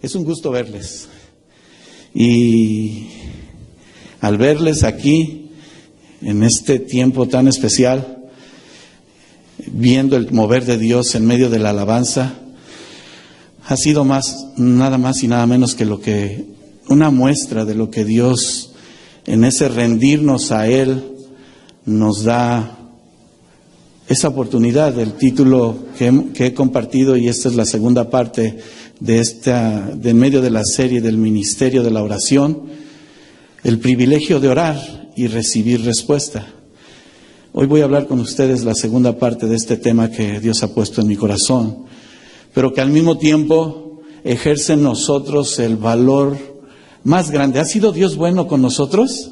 Es un gusto verles. Y al verles aquí, en este tiempo tan especial, viendo el mover de Dios en medio de la alabanza, ha sido nada más y nada menos que una muestra de lo que Dios, en ese rendirnos a Él, nos da esa oportunidad. Del título que he compartido, y esta es la segunda parte de en medio de la serie del ministerio de la oración, el privilegio de orar y recibir respuesta. Hoy voy a hablar con ustedes la segunda parte de este tema que Dios ha puesto en mi corazón, pero que al mismo tiempo ejerce en nosotros el valor más grande. ¿Ha sido Dios bueno con nosotros?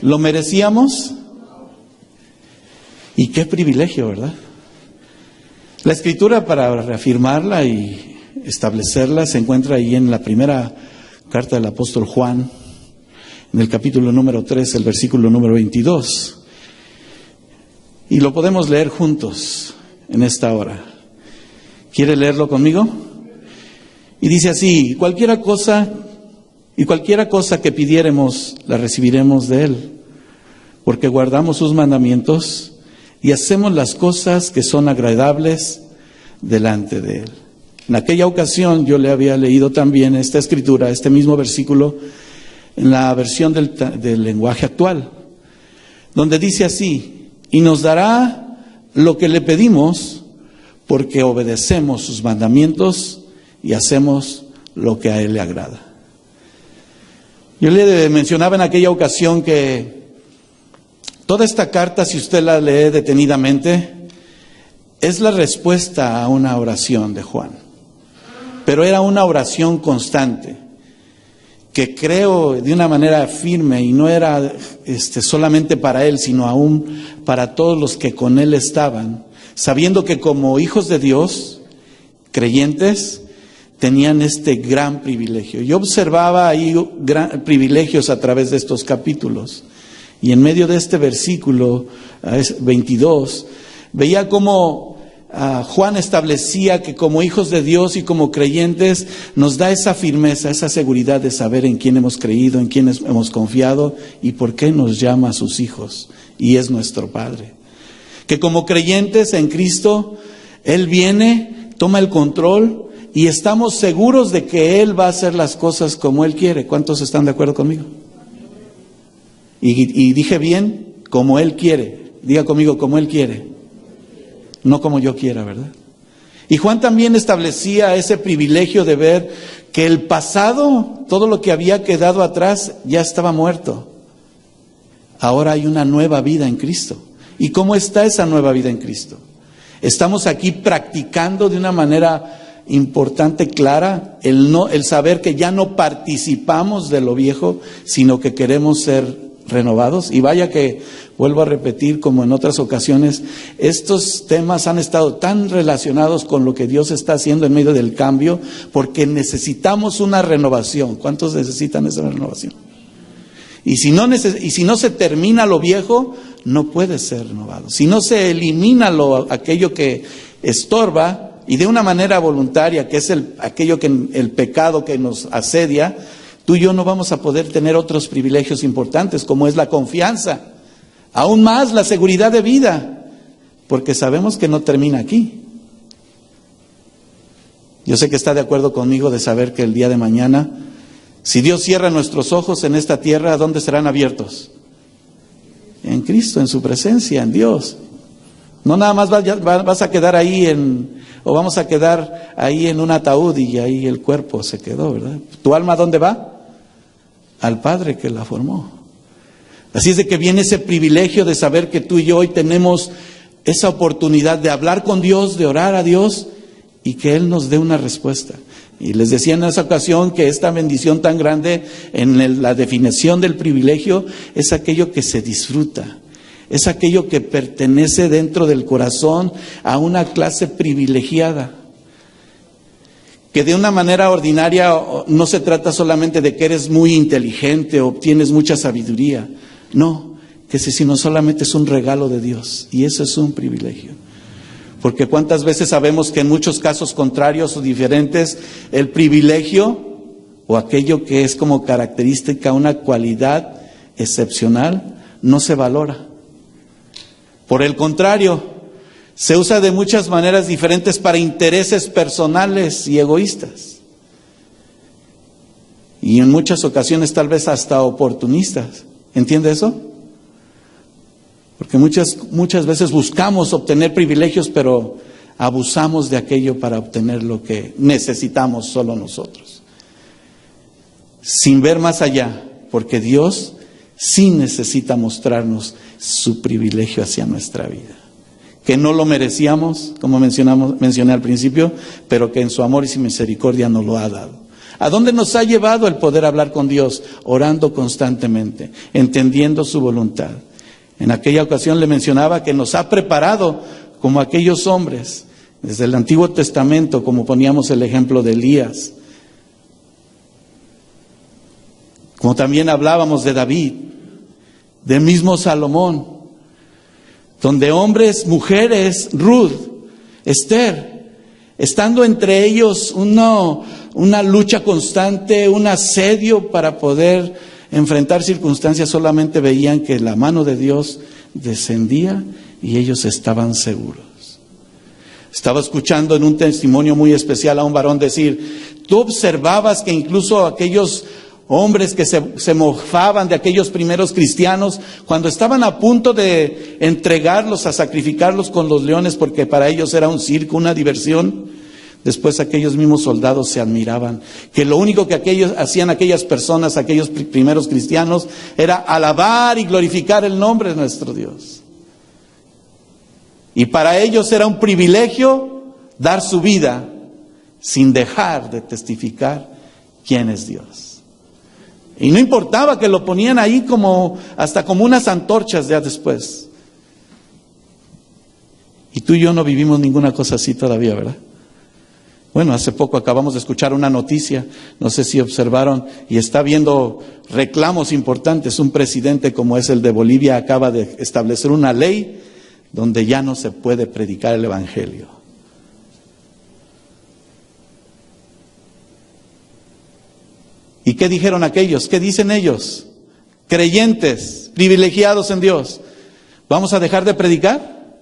¿Lo merecíamos? Y qué privilegio, ¿verdad? La Escritura, para reafirmarla y establecerla, se encuentra ahí en la primera carta del apóstol Juan, en el capítulo número 3, el versículo número 22. Y lo podemos leer juntos en esta hora. ¿Quiere leerlo conmigo? Y dice así: cualquiera cosa que pidiéremos, la recibiremos de Él, porque guardamos sus mandamientos y hacemos las cosas que son agradables delante de Él. En aquella ocasión yo le había leído también esta escritura, este mismo versículo, en la versión del lenguaje actual, donde dice así: y nos dará lo que le pedimos, porque obedecemos sus mandamientos y hacemos lo que a Él le agrada. Yo le mencionaba en aquella ocasión que toda esta carta, si usted la lee detenidamente, es la respuesta a una oración de Juan. Pero era una oración constante, que creo de una manera firme, y no era solamente para él, sino aún para todos los que con él estaban, sabiendo que como hijos de Dios, creyentes, tenían este gran privilegio. Yo observaba ahí privilegios a través de estos capítulos, y en medio de este versículo 22, veía cómo Juan establecía que como hijos de Dios y como creyentes nos da esa firmeza, esa seguridad de saber en quién hemos creído, en quién hemos confiado y por qué nos llama a sus hijos y es nuestro Padre. Que como creyentes en Cristo, Él viene, toma el control y estamos seguros de que Él va a hacer las cosas como Él quiere. ¿Cuántos están de acuerdo conmigo? Y dije bien, como Él quiere. Diga conmigo, como Él quiere. No como yo quiera, ¿verdad? Y Juan también establecía ese privilegio de ver que el pasado, todo lo que había quedado atrás, ya estaba muerto. Ahora hay una nueva vida en Cristo. ¿Y cómo está esa nueva vida en Cristo? Estamos aquí practicando de una manera importante, clara, el saber que ya no participamos de lo viejo, sino que queremos ser renovados. Y vaya que, vuelvo a repetir, como en otras ocasiones, estos temas han estado tan relacionados con lo que Dios está haciendo en medio del cambio, porque necesitamos una renovación. ¿Cuántos necesitan esa renovación? Y si no se termina lo viejo, no puede ser renovado. Si no se elimina aquello que estorba, y de una manera voluntaria, que es aquello que el pecado que nos asedia, tú y yo no vamos a poder tener otros privilegios importantes, como es la confianza, aún más la seguridad de vida, porque sabemos que no termina aquí. Yo sé que está de acuerdo conmigo de saber que el día de mañana, si Dios cierra nuestros ojos en esta tierra, ¿a dónde serán abiertos? En Cristo, en su presencia, en Dios. No nada más vas a quedar ahí o vamos a quedar ahí en un ataúd y ahí el cuerpo se quedó, ¿verdad? ¿Tu alma a dónde va? Al Padre que la formó. Así es de que viene ese privilegio de saber que tú y yo hoy tenemos esa oportunidad de hablar con Dios, de orar a Dios y que Él nos dé una respuesta. Y les decía en esa ocasión que esta bendición tan grande en la definición del privilegio es aquello que se disfruta. Es aquello que pertenece dentro del corazón a una clase privilegiada. Que de una manera ordinaria no se trata solamente de que eres muy inteligente o obtienes mucha sabiduría. No, que sino solamente es un regalo de Dios. Y eso es un privilegio. Porque cuántas veces sabemos que en muchos casos contrarios o diferentes, el privilegio o aquello que es como característica una cualidad excepcional no se valora. Por el contrario, se usa de muchas maneras diferentes para intereses personales y egoístas. Y en muchas ocasiones tal vez hasta oportunistas. ¿Entiende eso? Porque muchas veces buscamos obtener privilegios, pero abusamos de aquello para obtener lo que necesitamos solo nosotros. Sin ver más allá, porque Dios sí necesita mostrarnos su privilegio hacia nuestra vida. Que no lo merecíamos, como mencioné al principio, pero que en su amor y su misericordia nos lo ha dado. ¿A dónde nos ha llevado el poder hablar con Dios? Orando constantemente, entendiendo su voluntad. En aquella ocasión le mencionaba que nos ha preparado como aquellos hombres, desde el Antiguo Testamento, como poníamos el ejemplo de Elías. Como también hablábamos de David, del mismo Salomón, donde hombres, mujeres, Ruth, Esther, estando entre ellos una lucha constante, un asedio para poder enfrentar circunstancias, solamente veían que la mano de Dios descendía y ellos estaban seguros. Estaba escuchando en un testimonio muy especial a un varón decir, tú observabas que incluso aquellos hombres que se mofaban de aquellos primeros cristianos, cuando estaban a punto de entregarlos, a sacrificarlos con los leones, porque para ellos era un circo, una diversión, después aquellos mismos soldados se admiraban, que lo único que hacían aquellas personas, aquellos primeros cristianos, era alabar y glorificar el nombre de nuestro Dios. Y para ellos era un privilegio dar su vida sin dejar de testificar quién es Dios. Y no importaba que lo ponían ahí hasta como unas antorchas ya después. Y tú y yo no vivimos ninguna cosa así todavía, ¿verdad? Bueno, hace poco acabamos de escuchar una noticia, no sé si observaron, y está viendo reclamos importantes. Un presidente como es el de Bolivia acaba de establecer una ley donde ya no se puede predicar el evangelio. ¿Y qué dijeron aquellos? ¿Qué dicen ellos? Creyentes, privilegiados en Dios. ¿Vamos a dejar de predicar?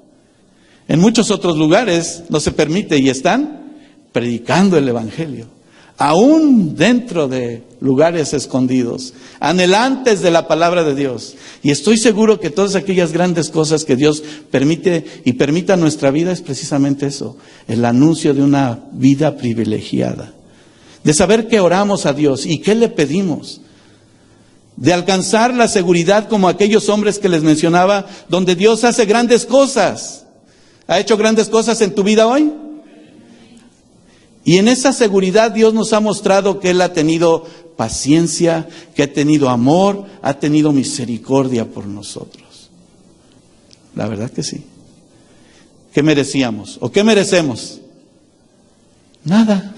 En muchos otros lugares no se permite y están predicando el evangelio. Aún dentro de lugares escondidos, anhelantes de la palabra de Dios. Y estoy seguro que todas aquellas grandes cosas que Dios permite y permita en nuestra vida es precisamente eso, el anuncio de una vida privilegiada. De saber que oramos a Dios y qué le pedimos. De alcanzar la seguridad como aquellos hombres que les mencionaba, donde Dios hace grandes cosas. ¿Ha hecho grandes cosas en tu vida hoy? Y en esa seguridad Dios nos ha mostrado que Él ha tenido paciencia, que ha tenido amor, ha tenido misericordia por nosotros. La verdad que sí. ¿Qué merecíamos? ¿O qué merecemos? Nada.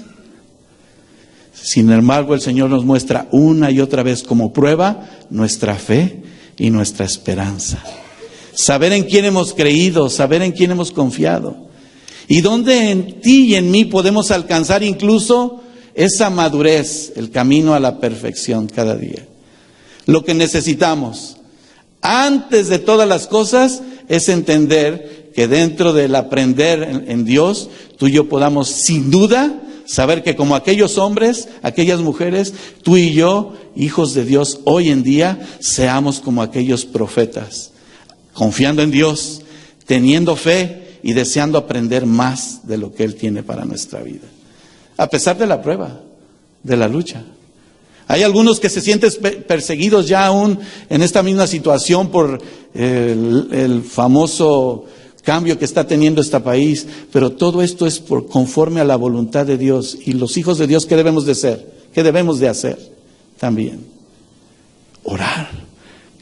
Sin embargo, el Señor nos muestra una y otra vez como prueba nuestra fe y nuestra esperanza. Saber en quién hemos creído, saber en quién hemos confiado. Y dónde en ti y en mí podemos alcanzar incluso esa madurez, el camino a la perfección cada día. Lo que necesitamos, antes de todas las cosas, es entender que dentro del aprender en Dios, tú y yo podamos sin duda saber que como aquellos hombres, aquellas mujeres, tú y yo, hijos de Dios, hoy en día, seamos como aquellos profetas, confiando en Dios, teniendo fe y deseando aprender más de lo que Él tiene para nuestra vida. A pesar de la prueba, de la lucha. Hay algunos que se sienten perseguidos ya aún en esta misma situación por el famoso cambio que está teniendo este país, pero todo esto es conforme a la voluntad de Dios. Y los hijos de Dios, ¿qué debemos de ser? ¿Qué debemos de hacer también? Orar,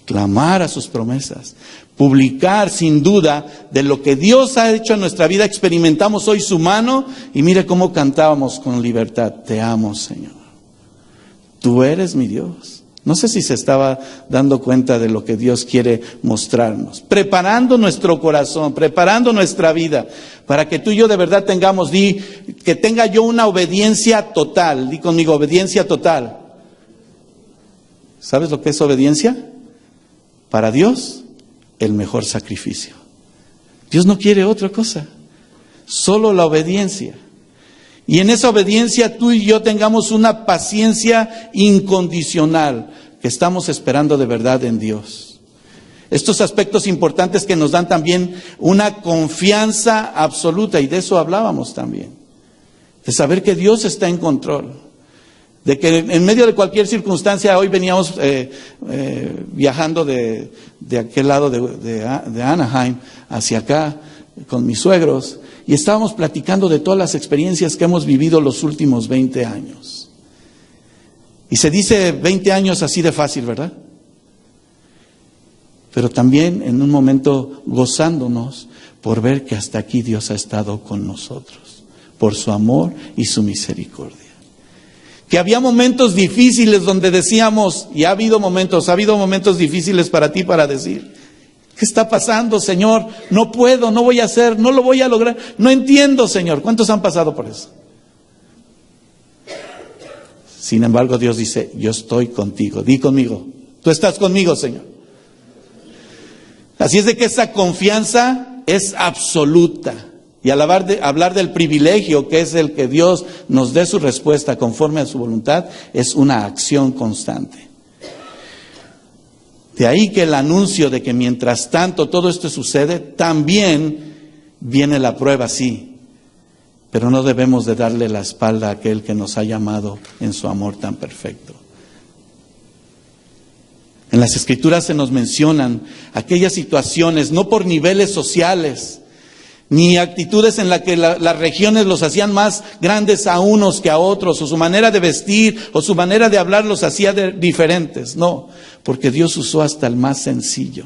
clamar a sus promesas, publicar sin duda de lo que Dios ha hecho en nuestra vida. Experimentamos hoy su mano y mire cómo cantábamos con libertad. Te amo, Señor. Tú eres mi Dios. No sé si se estaba dando cuenta de lo que Dios quiere mostrarnos. Preparando nuestro corazón, preparando nuestra vida, para que tú y yo de verdad tengamos, que tenga yo una obediencia total. Di conmigo, obediencia total. ¿Sabes lo que es obediencia? Para Dios, el mejor sacrificio. Dios no quiere otra cosa, solo la obediencia. Y en esa obediencia tú y yo tengamos una paciencia incondicional que estamos esperando de verdad en Dios. Estos aspectos importantes que nos dan también una confianza absoluta, y de eso hablábamos también. De saber que Dios está en control. De que en medio de cualquier circunstancia, hoy veníamos viajando de aquel lado de Anaheim hacia acá con mis suegros. Y estábamos platicando de todas las experiencias que hemos vivido los últimos 20 años. Y se dice 20 años así de fácil, ¿verdad? Pero también en un momento gozándonos por ver que hasta aquí Dios ha estado con nosotros, por su amor y su misericordia. Que había momentos difíciles donde decíamos, y ha habido momentos difíciles para ti para decir, ¿qué está pasando, Señor? No puedo, no voy a hacer, no lo voy a lograr. No entiendo, Señor. ¿Cuántos han pasado por eso? Sin embargo, Dios dice, yo estoy contigo. Di conmigo, tú estás conmigo, Señor. Así es de que esa confianza es absoluta. Y al hablar del privilegio que es el que Dios nos dé su respuesta conforme a su voluntad, es una acción constante. De ahí que el anuncio de que mientras tanto todo esto sucede, también viene la prueba, sí. Pero no debemos de darle la espalda a aquel que nos ha llamado en su amor tan perfecto. En las Escrituras se nos mencionan aquellas situaciones, no por niveles sociales, ni actitudes en las que las regiones los hacían más grandes a unos que a otros, o su manera de vestir, o su manera de hablar los hacía diferentes. No, porque Dios usó hasta el más sencillo.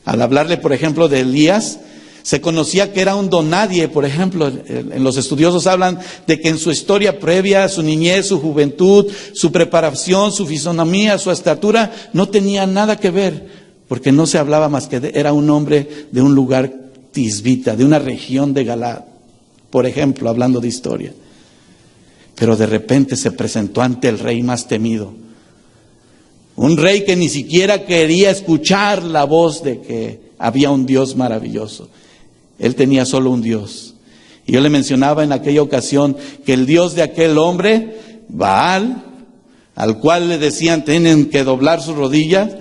Al hablarle, por ejemplo, de Elías, se conocía que era un donadie. Por ejemplo, en los estudiosos hablan de que en su historia previa, su niñez, su juventud, su preparación, su fisonomía, su estatura, no tenía nada que ver. Porque no se hablaba más que era un hombre de un lugar tisbita, de una región de Galaad, por ejemplo, hablando de historia. Pero de repente se presentó ante el rey más temido. Un rey que ni siquiera quería escuchar la voz de que había un Dios maravilloso. Él tenía solo un Dios. Y yo le mencionaba en aquella ocasión que el Dios de aquel hombre, Baal, al cual le decían tienen que doblar sus rodillas.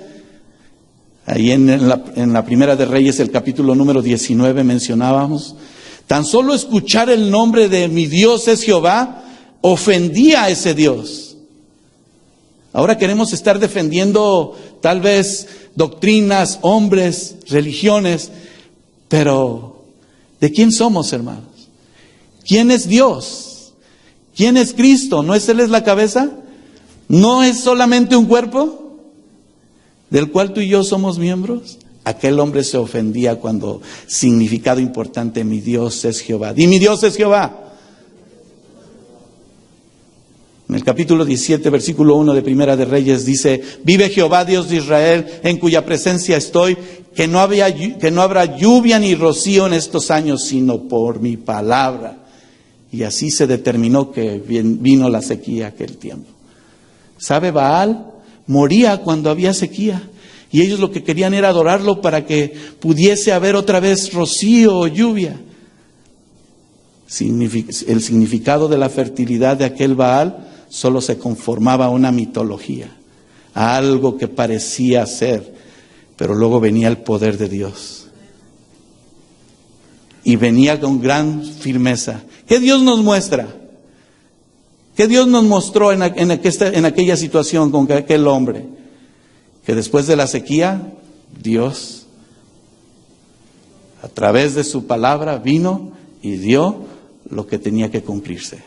Ahí en la Primera de Reyes, el capítulo número 19 mencionábamos, tan solo escuchar el nombre de mi Dios es Jehová, ofendía a ese Dios. Ahora queremos estar defendiendo tal vez doctrinas, hombres, religiones, pero ¿de quién somos, hermanos? ¿Quién es Dios? ¿Quién es Cristo? ¿No es Él es la cabeza? ¿No es solamente un cuerpo del cual tú y yo somos miembros? Aquel hombre se ofendía cuando significado importante, mi Dios es Jehová. Di, mi Dios es Jehová. En el capítulo 17, versículo 1 de Primera de Reyes dice, vive Jehová Dios de Israel, en cuya presencia estoy, que no habrá lluvia ni rocío en estos años, sino por mi palabra. Y así se determinó que vino la sequía aquel tiempo. ¿Sabe Baal? Moría cuando había sequía. Y ellos lo que querían era adorarlo para que pudiese haber otra vez rocío o lluvia. El significado de la fertilidad de aquel Baal solo se conformaba a una mitología, a algo que parecía ser, pero luego venía el poder de Dios. Y venía con gran firmeza. ¿Qué Dios nos muestra? ¿Qué Dios nos mostró en aquella situación con aquel hombre? Que después de la sequía, Dios, a través de su palabra, vino y dio lo que tenía que cumplirse.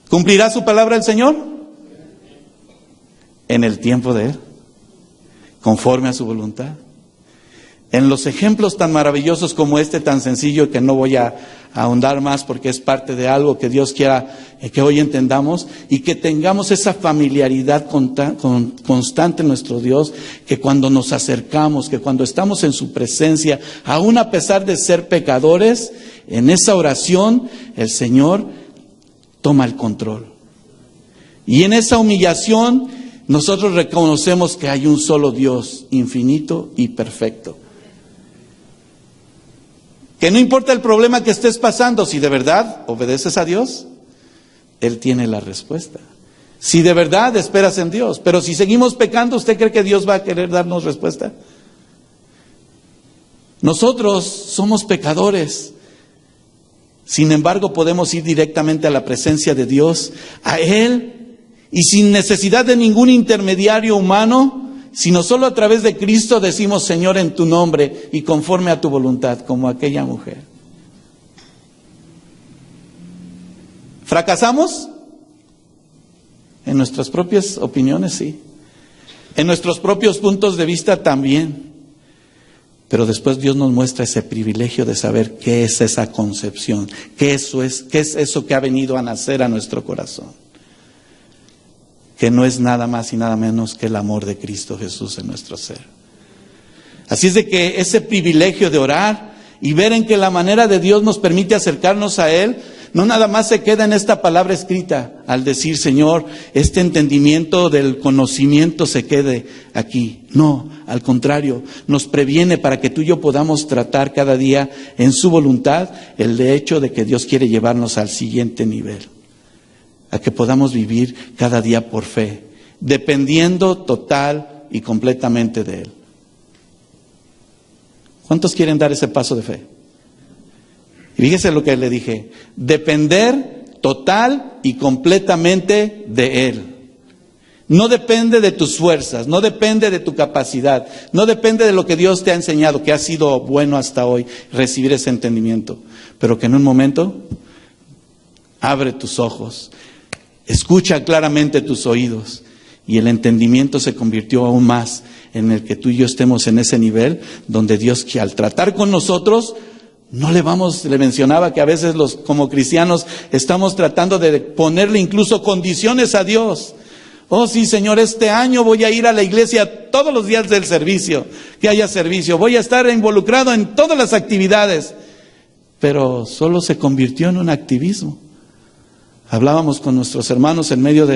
¿Cumplirá su palabra el Señor? En el tiempo de Él, conforme a su voluntad. En los ejemplos tan maravillosos como este, tan sencillo que no voy a ahondar más porque es parte de algo que Dios quiera que hoy entendamos y que tengamos esa familiaridad constante en nuestro Dios, que cuando nos acercamos, que cuando estamos en su presencia, aún a pesar de ser pecadores, en esa oración el Señor toma el control. Y en esa humillación nosotros reconocemos que hay un solo Dios, infinito y perfecto. Que no importa el problema que estés pasando, si de verdad obedeces a Dios, Él tiene la respuesta. Si de verdad esperas en Dios, pero si seguimos pecando, ¿usted cree que Dios va a querer darnos respuesta? Nosotros somos pecadores. Sin embargo, podemos ir directamente a la presencia de Dios, a Él, y sin necesidad de ningún intermediario humano, sino solo a través de Cristo decimos: Señor, en tu nombre y conforme a tu voluntad, como aquella mujer. ¿Fracasamos? En nuestras propias opiniones, sí. En nuestros propios puntos de vista también. Pero después Dios nos muestra ese privilegio de saber qué es esa concepción, qué es eso que ha venido a nacer a nuestro corazón. Que no es nada más y nada menos que el amor de Cristo Jesús en nuestro ser. Así es de que ese privilegio de orar y ver en que la manera de Dios nos permite acercarnos a Él, no nada más se queda en esta palabra escrita, al decir: Señor, este entendimiento del conocimiento se quede aquí. No, al contrario, nos previene para que tú y yo podamos tratar cada día en su voluntad el hecho de que Dios quiere llevarnos al siguiente nivel. A que podamos vivir cada día por fe, dependiendo total y completamente de Él. ¿Cuántos quieren dar ese paso de fe? Y fíjese lo que le dije: depender total y completamente de Él. No depende de tus fuerzas, no depende de tu capacidad, no depende de lo que Dios te ha enseñado, que ha sido bueno hasta hoy, recibir ese entendimiento. Pero que en un momento abre tus ojos, escucha claramente tus oídos, y el entendimiento se convirtió aún más en el que tú y yo estemos en ese nivel donde Dios, que al tratar con nosotros, le mencionaba que a veces como cristianos estamos tratando de ponerle incluso condiciones a Dios. Oh sí, Señor, este año voy a ir a la iglesia todos los días del servicio, que haya servicio, voy a estar involucrado en todas las actividades. Pero solo se convirtió en un activismo. Hablábamos con nuestros hermanos en medio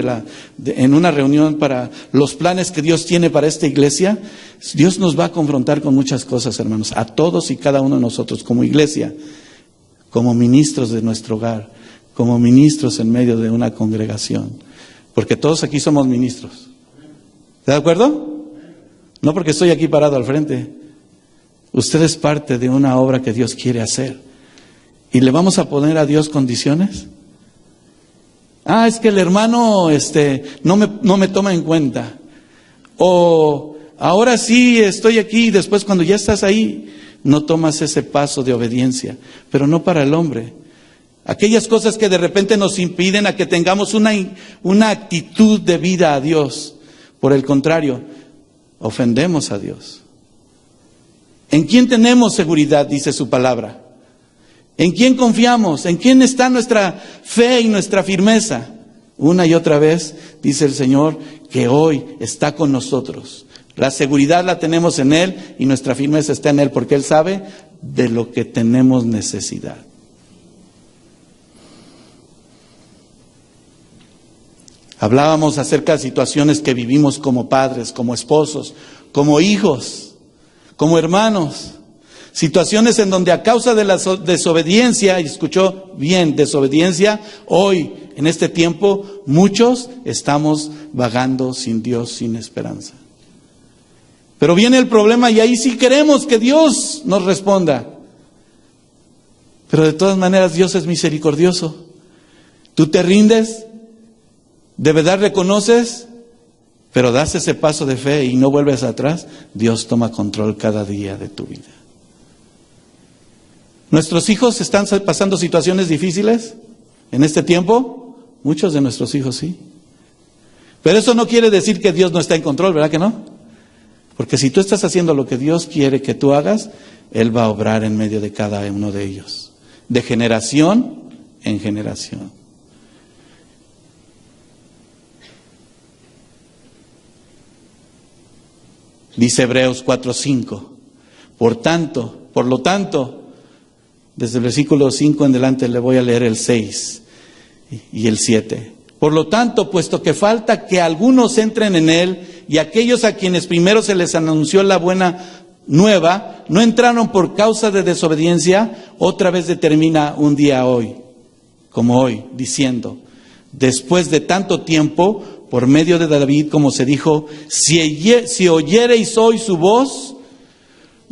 en una reunión para los planes que Dios tiene para esta iglesia. Dios nos va a confrontar con muchas cosas, hermanos, a todos y cada uno de nosotros como iglesia, como ministros de nuestro hogar, como ministros en medio de una congregación, porque todos aquí somos ministros. ¿Está de acuerdo? No porque estoy aquí parado al frente. Usted es parte de una obra que Dios quiere hacer. ¿Y le vamos a poner a Dios condiciones? Ah, es que el hermano no me toma en cuenta. O ahora sí estoy aquí, y después cuando ya estás ahí no tomas ese paso de obediencia. Pero no para el hombre. Aquellas cosas que de repente nos impiden a que tengamos una actitud de vida a Dios. Por el contrario, ofendemos a Dios. ¿En quién tenemos seguridad? Dice su palabra. ¿En quién confiamos? ¿En quién está nuestra fe y nuestra firmeza? Una y otra vez dice el Señor que hoy está con nosotros. La seguridad la tenemos en Él y nuestra firmeza está en Él, porque Él sabe de lo que tenemos necesidad. Hablábamos acerca de situaciones que vivimos como padres, como esposos, como hijos, como hermanos. Situaciones en donde a causa de la desobediencia, y escuchó bien, desobediencia, hoy, en este tiempo, muchos estamos vagando sin Dios, sin esperanza. Pero viene el problema y ahí sí queremos que Dios nos responda. Pero de todas maneras Dios es misericordioso. Tú te rindes, de verdad reconoces, pero das ese paso de fe y no vuelves atrás. Dios toma control cada día de tu vida. ¿Nuestros hijos están pasando situaciones difíciles en este tiempo? Muchos de nuestros hijos sí. Pero eso no quiere decir que Dios no está en control, ¿verdad que no? Porque si tú estás haciendo lo que Dios quiere que tú hagas, Él va a obrar en medio de cada uno de ellos. de generación en generación. Dice Hebreos 4:5. Por lo tanto, desde el versículo 5 en adelante le voy a leer el 6 y el 7. Por lo tanto, puesto que falta que algunos entren en él, y aquellos a quienes primero se les anunció la buena nueva, no entraron por causa de desobediencia, otra vez determina un día hoy, como hoy, diciendo, después de tanto tiempo, por medio de David, como se dijo, si oyereis hoy su voz,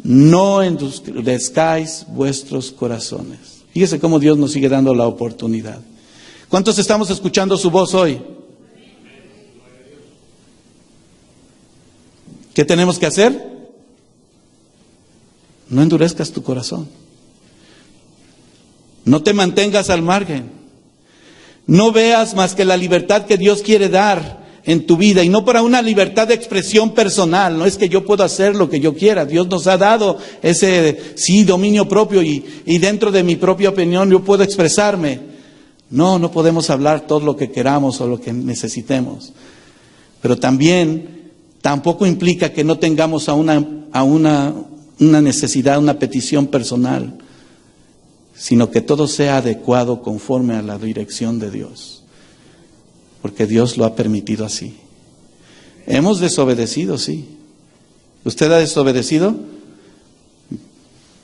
no endurezcáis vuestros corazones. Fíjese cómo Dios nos sigue dando la oportunidad. ¿Cuántos estamos escuchando su voz hoy? ¿Qué tenemos que hacer? No endurezcas tu corazón. No te mantengas al margen. No veas más que la libertad que Dios quiere dar en tu vida, y no para una libertad de expresión personal. No es que yo puedo hacer lo que yo quiera. Dios nos ha dado ese dominio propio, y dentro de mi propia opinión yo puedo expresarme. No podemos hablar todo lo que queramos o lo que necesitemos. Pero tampoco implica que no tengamos una necesidad, una petición personal, sino que todo sea adecuado conforme a la dirección de Dios, porque Dios lo ha permitido así. Hemos desobedecido, sí. ¿Usted ha desobedecido?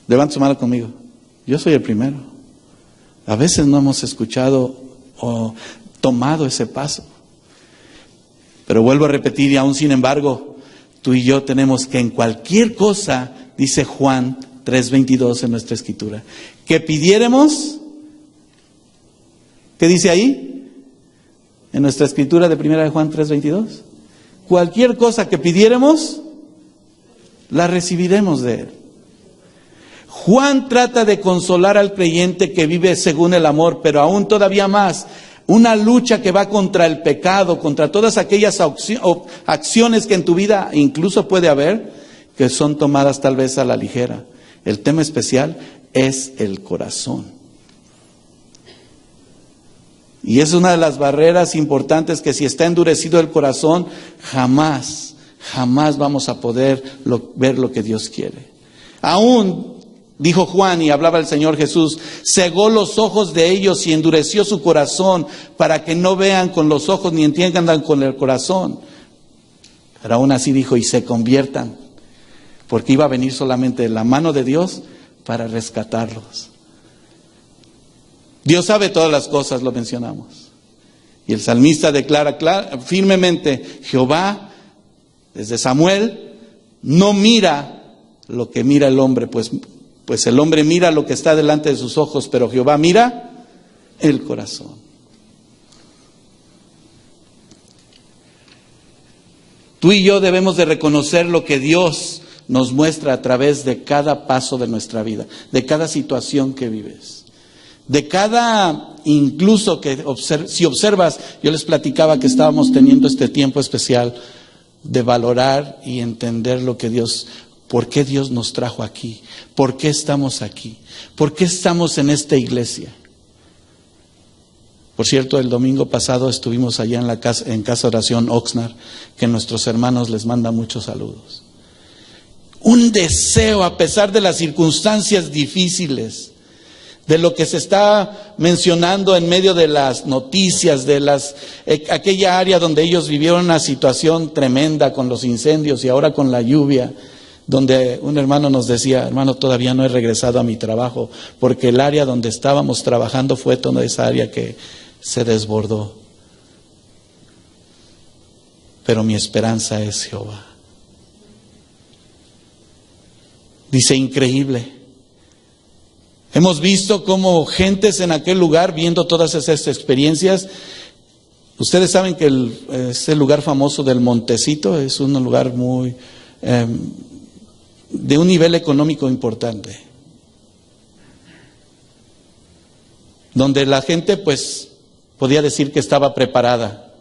Levante su mano conmigo. Yo soy el primero. A veces no hemos escuchado o tomado ese paso. Pero vuelvo a repetir, y aún sin embargo, tú y yo tenemos que en cualquier cosa, dice Juan 3:22 en nuestra escritura, que pidiéramos, ¿qué dice ahí? En nuestra escritura de 1 de Juan 3:22. Cualquier cosa que pidiéramos, la recibiremos de Él. Juan trata de consolar al creyente que vive según el amor, pero aún todavía más, una lucha que va contra el pecado, contra todas aquellas acciones que en tu vida incluso puede haber, que son tomadas tal vez a la ligera. El tema especial es el corazón. Y es una de las barreras importantes, que si está endurecido el corazón, jamás vamos a poder ver lo que Dios quiere. Aún dijo Juan, y hablaba el Señor Jesús, cegó los ojos de ellos y endureció su corazón, para que no vean con los ojos ni entiendan con el corazón. Pero aún así dijo, y se conviertan, porque iba a venir solamente la mano de Dios para rescatarlos. Dios sabe todas las cosas, lo mencionamos. Y el salmista declara firmemente, Jehová, desde Samuel, no mira lo que mira el hombre, pues el hombre mira lo que está delante de sus ojos, pero Jehová mira el corazón. Tú y yo debemos de reconocer lo que Dios nos muestra a través de cada paso de nuestra vida, de cada situación que vives, de cada, incluso que si observas, yo les platicaba que estábamos teniendo este tiempo especial de valorar y entender lo que Dios, ¿por qué Dios nos trajo aquí? ¿Por qué estamos aquí? ¿Por qué estamos en esta iglesia? Por cierto, el domingo pasado estuvimos allá en Casa Oración Oxnard, que nuestros hermanos les mandan muchos saludos. Un deseo, a pesar de las circunstancias difíciles, de lo que se está mencionando en medio de las noticias, de aquella área donde ellos vivieron una situación tremenda con los incendios y ahora con la lluvia, donde un hermano nos decía, hermano, todavía no he regresado a mi trabajo, porque el área donde estábamos trabajando fue toda esa área que se desbordó. Pero mi esperanza es Jehová. Dice, increíble. Hemos visto cómo gentes en aquel lugar, viendo todas esas experiencias, ustedes saben que ese lugar famoso del Montecito es un lugar muy de un nivel económico importante, donde la gente pues podía decir que estaba preparada,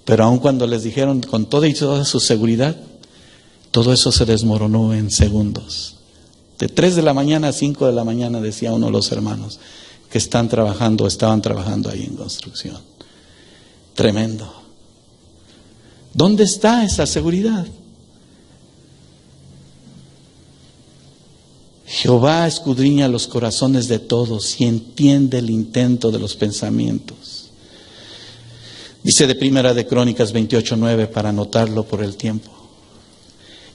pero aun cuando les dijeron con toda y toda su seguridad, todo eso se desmoronó en segundos. De 3 de la mañana a 5 de la mañana, decía uno de los hermanos que estaban trabajando ahí en construcción. Tremendo. ¿Dónde está esa seguridad? Jehová escudriña los corazones de todos y entiende el intento de los pensamientos. Dice de Primera de Crónicas 28:9, para anotarlo por el tiempo.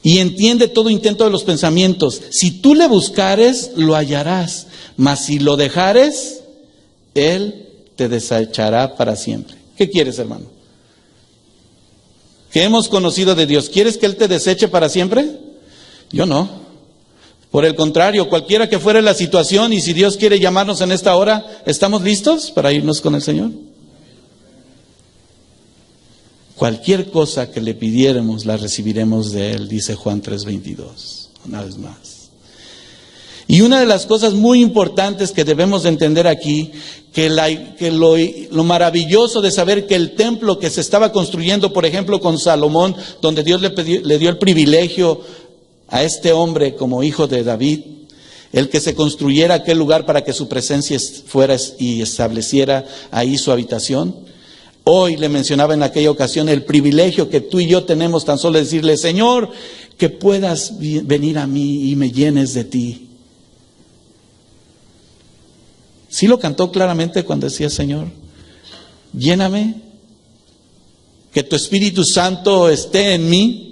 Y entiende todo intento de los pensamientos. Si tú le buscares, lo hallarás. Mas si lo dejares, Él te desechará para siempre. ¿Qué quieres, hermano? ¿Qué hemos conocido de Dios? ¿Quieres que Él te deseche para siempre? Yo no. Por el contrario, cualquiera que fuera la situación, y si Dios quiere llamarnos en esta hora, ¿estamos listos para irnos con el Señor? Cualquier cosa que le pidiéramos, la recibiremos de Él, dice Juan 3:22, una vez más. Y una de las cosas muy importantes que debemos de entender aquí, que lo maravilloso de saber que el templo que se estaba construyendo, por ejemplo, con Salomón, donde Dios le dio el privilegio a este hombre como hijo de David, el que se construyera aquel lugar para que su presencia fuera y estableciera ahí su habitación. Hoy le mencionaba en aquella ocasión el privilegio que tú y yo tenemos tan solo de decirle: Señor, que puedas venir a mí y me llenes de ti. Sí lo cantó claramente cuando decía: Señor, lléname, que tu Espíritu Santo esté en mí.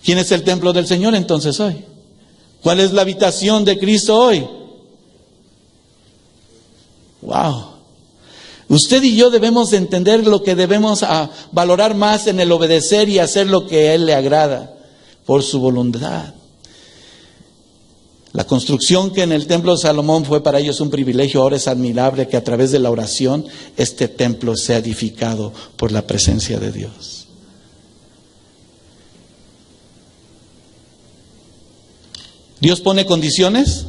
¿Quién es el templo del Señor entonces hoy? ¿Cuál es la habitación de Cristo hoy? ¡Wow! Usted y yo debemos de entender lo que debemos valorar más en el obedecer y hacer lo que a Él le agrada, por su voluntad. La construcción que en el templo de Salomón fue para ellos un privilegio, ahora es admirable que a través de la oración este templo sea edificado por la presencia de Dios. ¿Dios pone condiciones?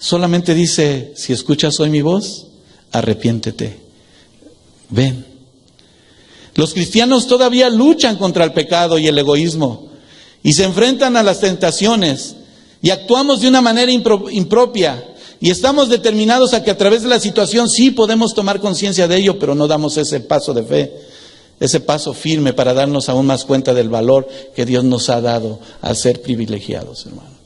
Solamente dice: si escuchas hoy mi voz, arrepiéntete, ven. Los cristianos todavía luchan contra el pecado y el egoísmo y se enfrentan a las tentaciones y actuamos de una manera impropia y estamos determinados a que a través de la situación sí podemos tomar conciencia de ello, pero no damos ese paso de fe, ese paso firme para darnos aún más cuenta del valor que Dios nos ha dado al ser privilegiados, hermano.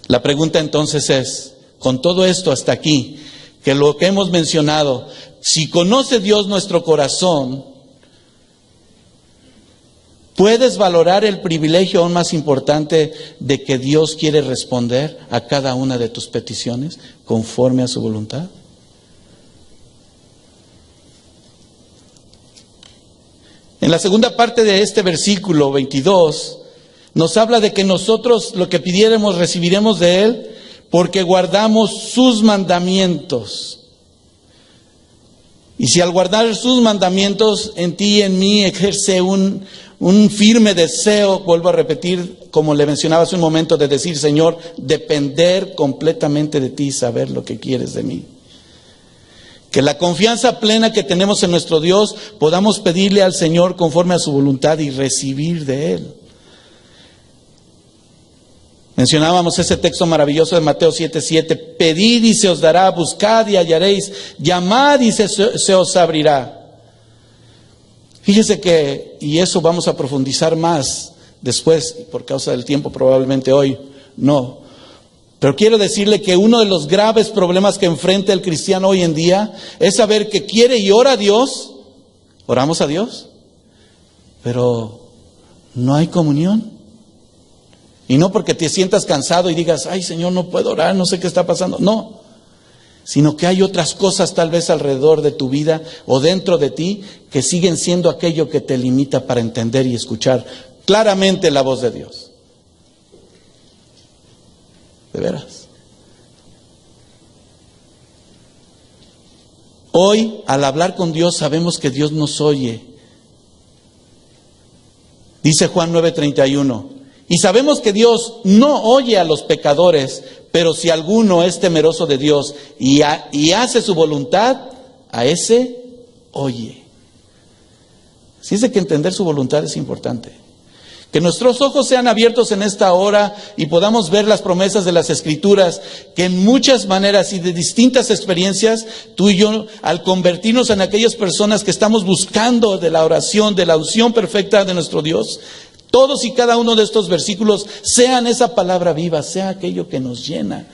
La pregunta entonces es, con todo esto hasta aquí, que lo que hemos mencionado, si conoce Dios nuestro corazón, ¿puedes valorar el privilegio aún más importante de que Dios quiere responder a cada una de tus peticiones conforme a su voluntad? En la segunda parte de este versículo 22, nos habla de que nosotros lo que pidiéramos recibiremos de Él porque guardamos sus mandamientos. Y si al guardar sus mandamientos en ti y en mí ejerce un firme deseo, vuelvo a repetir, como le mencionaba hace un momento, de decir: Señor, depender completamente de ti y saber lo que quieres de mí. Que la confianza plena que tenemos en nuestro Dios podamos pedirle al Señor conforme a su voluntad y recibir de Él. Mencionábamos ese texto maravilloso de Mateo 7:7. Pedid y se os dará, buscad y hallaréis, llamad y se os abrirá. Fíjese que, y eso vamos a profundizar más después, por causa del tiempo probablemente hoy no. Pero quiero decirle que uno de los graves problemas que enfrenta el cristiano hoy en día es saber que quiere y ora a Dios. Oramos a Dios, pero no hay comunión. Y no porque te sientas cansado y digas: ay, Señor, no puedo orar, no sé qué está pasando. No, sino que hay otras cosas tal vez alrededor de tu vida o dentro de ti que siguen siendo aquello que te limita para entender y escuchar claramente la voz de Dios. De veras. Hoy, al hablar con Dios, sabemos que Dios nos oye. Dice Juan 9:31. Y sabemos que Dios no oye a los pecadores, pero si alguno es temeroso de Dios y hace su voluntad, a ese oye. Así es de que entender su voluntad es importante. Que nuestros ojos sean abiertos en esta hora y podamos ver las promesas de las Escrituras, que en muchas maneras y de distintas experiencias, tú y yo, al convertirnos en aquellas personas que estamos buscando de la oración, de la unción perfecta de nuestro Dios, todos y cada uno de estos versículos sean esa palabra viva, sea aquello que nos llena.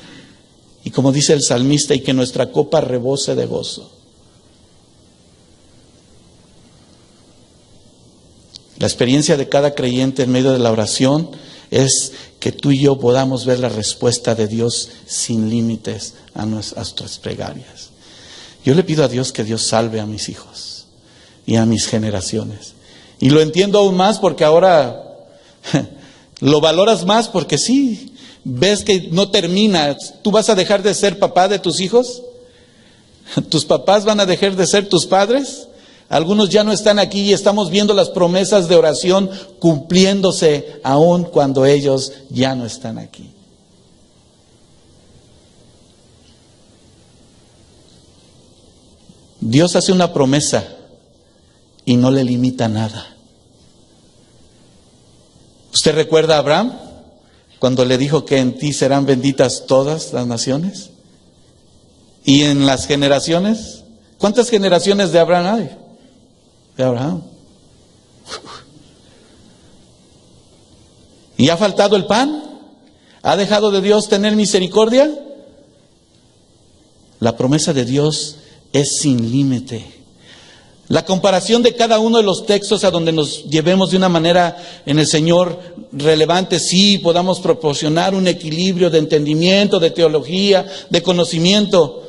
Y como dice el salmista, y que nuestra copa rebose de gozo. La experiencia de cada creyente en medio de la oración es que tú y yo podamos ver la respuesta de Dios sin límites a nuestras plegarias. Yo le pido a Dios que Dios salve a mis hijos y a mis generaciones. Y lo entiendo aún más porque ahora lo valoras más porque sí, ves que no termina. ¿Tú vas a dejar de ser papá de tus hijos? ¿Tus papás van a dejar de ser tus padres? Algunos ya no están aquí y estamos viendo las promesas de oración cumpliéndose aún cuando ellos ya no están aquí. Dios hace una promesa y no le limita nada. ¿Usted recuerda a Abraham cuando le dijo que en ti serán benditas todas las naciones? ¿Y en las generaciones? ¿Cuántas generaciones de Abraham hay? De Abraham. ¿Y ha faltado el pan? ¿Ha dejado de Dios tener misericordia? La promesa de Dios es sin límite. La comparación de cada uno de los textos a donde nos llevemos de una manera en el Señor relevante, sí, podamos proporcionar un equilibrio de entendimiento, de teología, de conocimiento.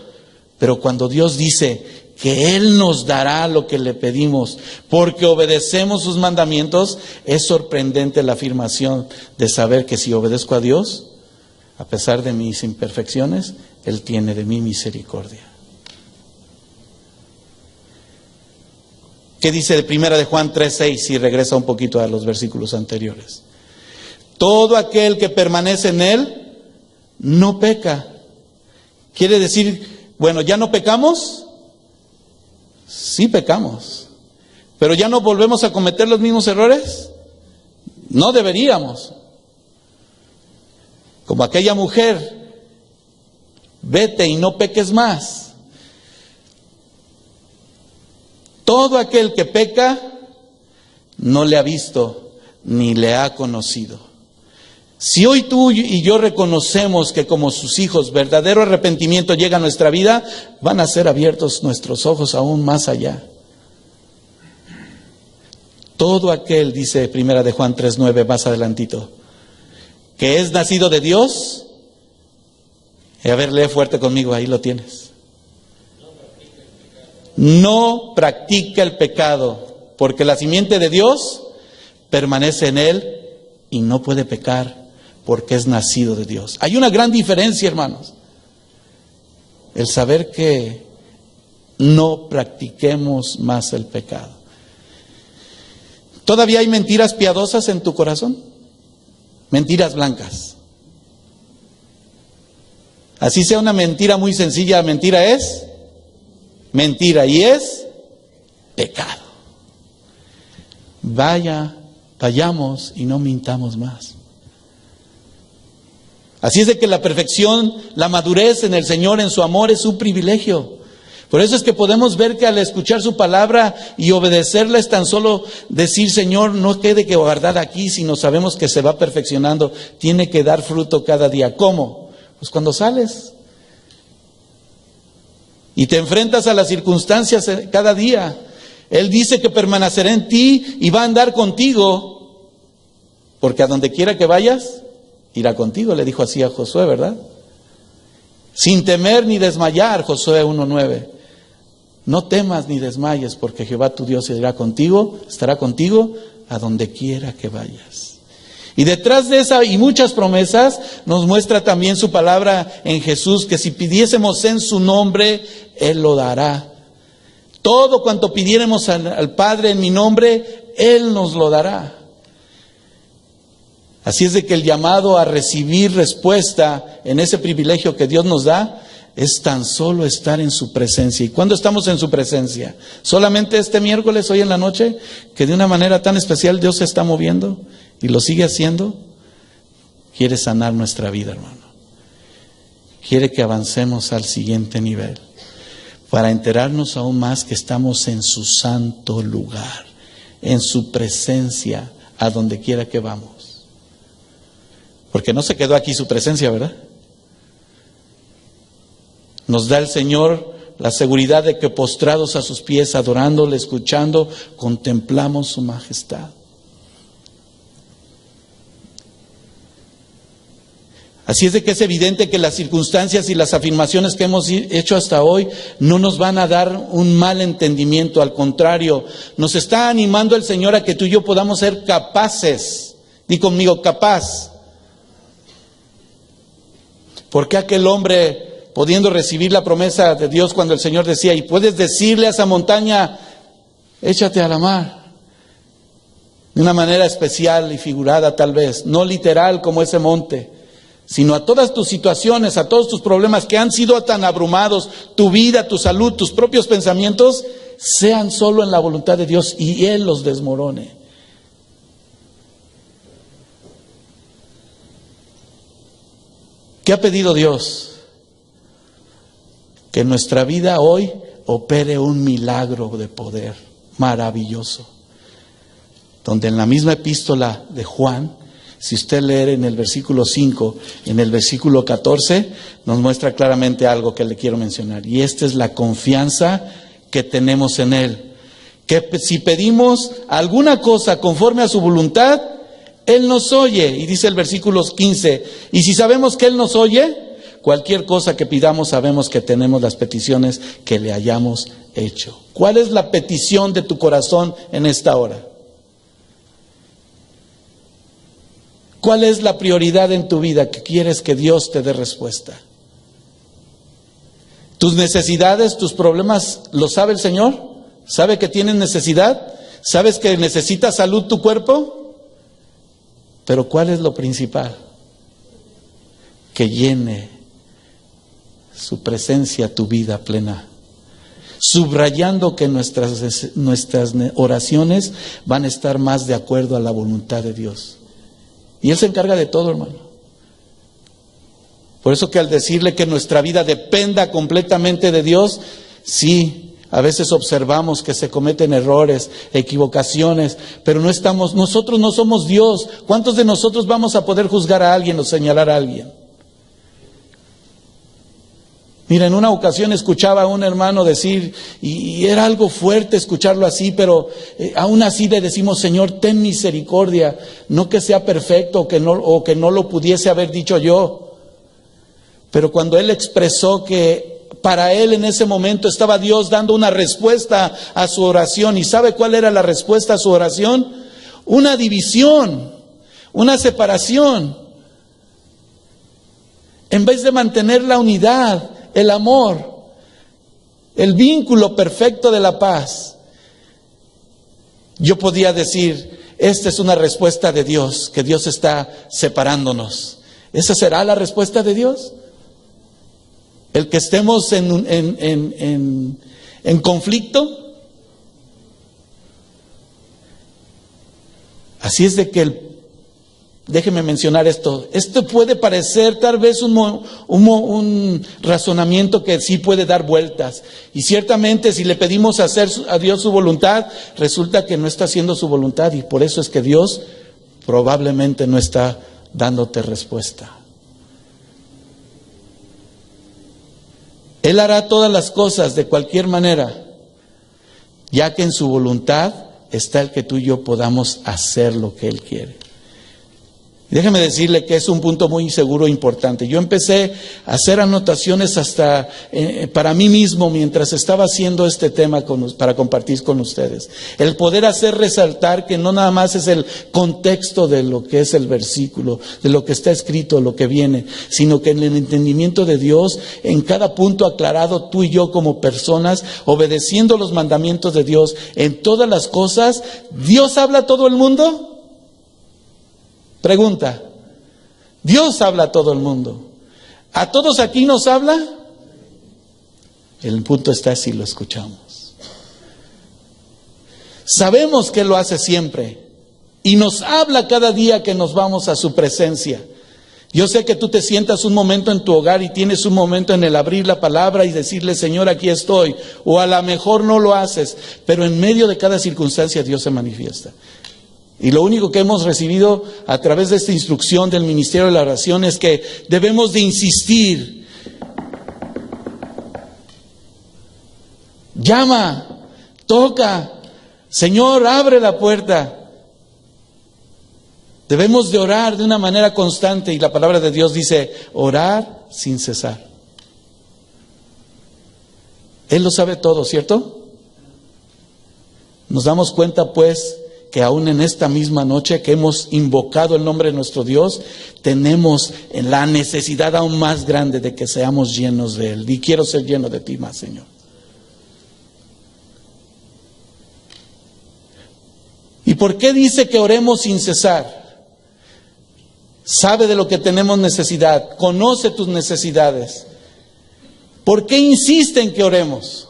Pero cuando Dios dice que Él nos dará lo que le pedimos, porque obedecemos sus mandamientos, es sorprendente la afirmación de saber que si obedezco a Dios, a pesar de mis imperfecciones, Él tiene de mí misericordia. ¿Qué dice de primera de Juan 3:6? Si regresa un poquito a los versículos anteriores. Todo aquel que permanece en Él, no peca. Quiere decir, bueno, ¿ya no pecamos? Sí pecamos, pero ya no volvemos a cometer los mismos errores. No deberíamos. Como aquella mujer, vete y no peques más. Todo aquel que peca no le ha visto ni le ha conocido. Si hoy tú y yo reconocemos que como sus hijos verdadero arrepentimiento llega a nuestra vida, van a ser abiertos nuestros ojos aún más allá. Todo aquel, dice primera de Juan 3:9, más adelantito, que es nacido de Dios, a ver, lee fuerte conmigo, ahí lo tienes. No practica el pecado, porque la simiente de Dios permanece en él y no puede pecar, porque es nacido de Dios. Hay una gran diferencia, hermanos. El saber que no practiquemos más el pecado. ¿Todavía hay mentiras piadosas en tu corazón? Mentiras blancas. Así sea una mentira muy sencilla, mentira es mentira y es pecado. Vayamos y no mintamos más. Así es de que la perfección, la madurez en el Señor, en su amor, es un privilegio. Por eso es que podemos ver que al escuchar su palabra y obedecerla es tan solo decir, Señor, no quede que guardar aquí, sino sabemos que se va perfeccionando. Tiene que dar fruto cada día. ¿Cómo? Pues cuando sales y te enfrentas a las circunstancias cada día. Él dice que permanecerá en ti y va a andar contigo, porque a donde quiera que vayas, irá contigo, le dijo así a Josué, ¿verdad? Sin temer ni desmayar, Josué 1:9. No temas ni desmayes, porque Jehová tu Dios irá contigo, estará contigo a donde quiera que vayas. Y detrás de esa y muchas promesas nos muestra también su palabra en Jesús, que si pidiésemos en su nombre, Él lo dará. Todo cuanto pidiéremos al Padre en mi nombre, Él nos lo dará. Así es de que el llamado a recibir respuesta en ese privilegio que Dios nos da es tan solo estar en su presencia. ¿Y cuándo estamos en su presencia? ¿Solamente este miércoles, hoy en la noche, que de una manera tan especial Dios se está moviendo y lo sigue haciendo? Quiere sanar nuestra vida, hermano. Quiere que avancemos al siguiente nivel, para enterarnos aún más que estamos en su santo lugar, en su presencia, a donde quiera que vamos. Porque no se quedó aquí su presencia, ¿verdad? Nos da el Señor la seguridad de que postrados a sus pies, adorándole, escuchando, contemplamos su majestad. Así es de que es evidente que las circunstancias y las afirmaciones que hemos hecho hasta hoy no nos van a dar un mal entendimiento. Al contrario, nos está animando el Señor a que tú y yo podamos ser capaces. Di conmigo, capaz. ¿Por qué aquel hombre, pudiendo recibir la promesa de Dios cuando el Señor decía, y puedes decirle a esa montaña, échate a la mar? De una manera especial y figurada tal vez, no literal como ese monte, sino a todas tus situaciones, a todos tus problemas que han sido tan abrumados, tu vida, tu salud, tus propios pensamientos, sean solo en la voluntad de Dios y Él los desmorone. ¿Qué ha pedido Dios? Que en nuestra vida hoy opere un milagro de poder maravilloso. Donde en la misma epístola de Juan, si usted lee en el versículo 5, en el versículo 14, nos muestra claramente algo que le quiero mencionar. Y esta es la confianza que tenemos en Él. Que si pedimos alguna cosa conforme a su voluntad, Él nos oye. Y dice el versículo 15, y si sabemos que Él nos oye, cualquier cosa que pidamos sabemos que tenemos las peticiones que le hayamos hecho. ¿Cuál es la petición de tu corazón en esta hora? ¿Cuál es la prioridad en tu vida que quieres que Dios te dé respuesta? ¿Tus necesidades, tus problemas, lo sabe el Señor? ¿Sabe que tienes necesidad? ¿Sabes que necesita salud tu cuerpo? Pero ¿cuál es lo principal? Que llene su presencia tu vida plena. Subrayando que nuestras oraciones van a estar más de acuerdo a la voluntad de Dios. Y Él se encarga de todo, hermano. Por eso que al decirle que nuestra vida dependa completamente de Dios, sí, a veces observamos que se cometen errores, equivocaciones, pero nosotros no somos Dios. ¿Cuántos de nosotros vamos a poder juzgar a alguien o señalar a alguien? Mira, en una ocasión escuchaba a un hermano decir, y era algo fuerte escucharlo así, pero aún así le decimos, Señor, ten misericordia, no que sea perfecto o que no lo pudiese haber dicho yo. Pero cuando él expresó que para él en ese momento estaba Dios dando una respuesta a su oración, ¿y sabe cuál era la respuesta a su oración? Una división, una separación. En vez de mantener la unidad, el amor, el vínculo perfecto de la paz, yo podía decir, esta es una respuesta de Dios, que Dios está separándonos. ¿Esa será la respuesta de Dios? ¿El que estemos en conflicto? Así es de que déjeme mencionar esto. Esto puede parecer tal vez un razonamiento que sí puede dar vueltas. Y ciertamente si le pedimos hacer a Dios su voluntad, resulta que no está haciendo su voluntad. Y por eso es que Dios probablemente no está dándote respuesta. Él hará todas las cosas de cualquier manera, ya que en su voluntad está el que tú y yo podamos hacer lo que Él quiere. Déjeme decirle que es un punto muy seguro e importante. Yo empecé a hacer anotaciones hasta para mí mismo mientras estaba haciendo este tema para compartir con ustedes. El poder hacer resaltar que no nada más es el contexto de lo que es el versículo, de lo que está escrito, lo que viene, sino que en el entendimiento de Dios, en cada punto aclarado, tú y yo como personas, obedeciendo los mandamientos de Dios en todas las cosas, ¿Dios habla a todo el mundo? Pregunta, ¿Dios habla a todo el mundo? ¿A todos aquí nos habla? El punto está si lo escuchamos. Sabemos que Él lo hace siempre y nos habla cada día que nos vamos a su presencia. Yo sé que tú te sientas un momento en tu hogar y tienes un momento en el abrir la palabra y decirle, Señor, aquí estoy. O a lo mejor no lo haces, pero en medio de cada circunstancia Dios se manifiesta. Y lo único que hemos recibido a través de esta instrucción del Ministerio de la Oración es que debemos de insistir. Llama, toca, Señor, abre la puerta. Debemos de orar de una manera constante y la palabra de Dios dice, orar sin cesar. Él lo sabe todo, ¿cierto? Nos damos cuenta pues que aún en esta misma noche que hemos invocado el nombre de nuestro Dios, tenemos la necesidad aún más grande de que seamos llenos de Él. Y quiero ser lleno de ti más, Señor. ¿Y por qué dice que oremos sin cesar? Sabe de lo que tenemos necesidad, conoce tus necesidades. ¿Por qué insiste en que oremos?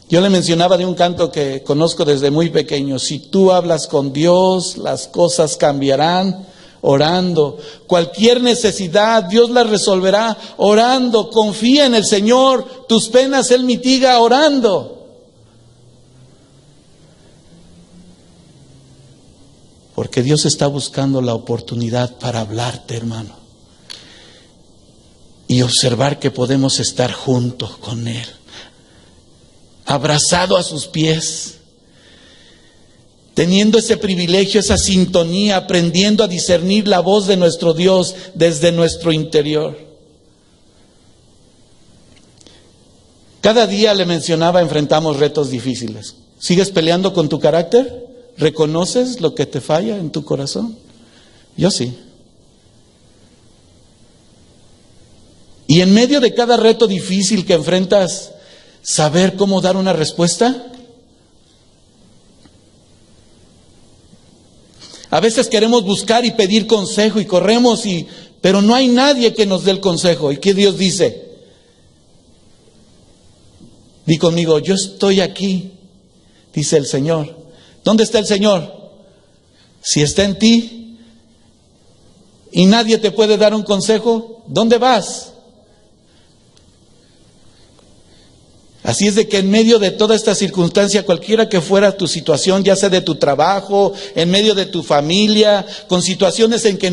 Yo le mencionaba de un canto que conozco desde muy pequeño. Si tú hablas con Dios, las cosas cambiarán orando. Cualquier necesidad, Dios la resolverá orando. Confía en el Señor, tus penas Él mitiga orando. Porque Dios está buscando la oportunidad para hablarte, hermano. Y observar que podemos estar juntos con Él. Abrazado a sus pies. Teniendo ese privilegio, esa sintonía, aprendiendo a discernir la voz de nuestro Dios desde nuestro interior. Cada día, le mencionaba, enfrentamos retos difíciles. ¿Sigues peleando con tu carácter? ¿Reconoces lo que te falla en tu corazón? Yo sí. Y en medio de cada reto difícil que enfrentas, ¿saber cómo dar una respuesta? A veces queremos buscar y pedir consejo y corremos, pero no hay nadie que nos dé el consejo. ¿Y qué Dios dice? Di conmigo, yo estoy aquí, dice el Señor. ¿Dónde está el Señor? Si está en ti y nadie te puede dar un consejo, ¿dónde vas? Así es de que en medio de toda esta circunstancia, cualquiera que fuera tu situación, ya sea de tu trabajo, en medio de tu familia, con situaciones en que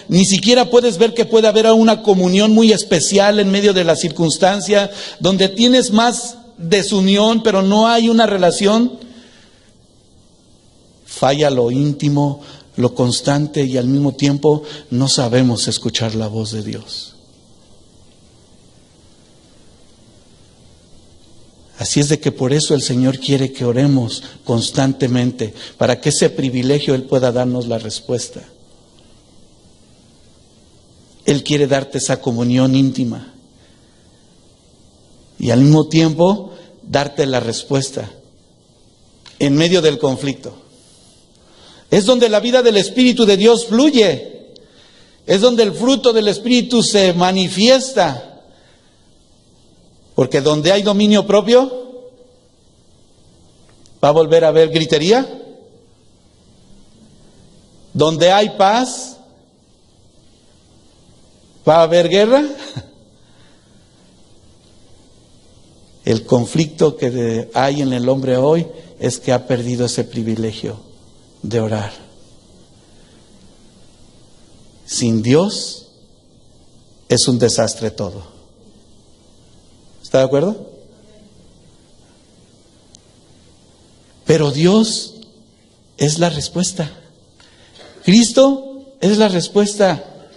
ni siquiera puedes ver que puede haber una comunión muy especial en medio de la circunstancia, donde tienes más desunión, pero no hay una relación. Falla lo íntimo, lo constante y al mismo tiempo no sabemos escuchar la voz de Dios. Así es de que por eso el Señor quiere que oremos constantemente, para que ese privilegio Él pueda darnos la respuesta. Él quiere darte esa comunión íntima y al mismo tiempo darte la respuesta en medio del conflicto. Es donde la vida del Espíritu de Dios fluye. Es donde el fruto del Espíritu se manifiesta. Porque donde hay dominio propio, ¿va a volver a haber gritería? Donde hay paz, ¿va a haber guerra? El conflicto que hay en el hombre hoy es que ha perdido ese privilegio de orar. Sin Dios es un desastre todo. ¿Está de acuerdo? Pero Dios es la respuesta. Cristo es la respuesta.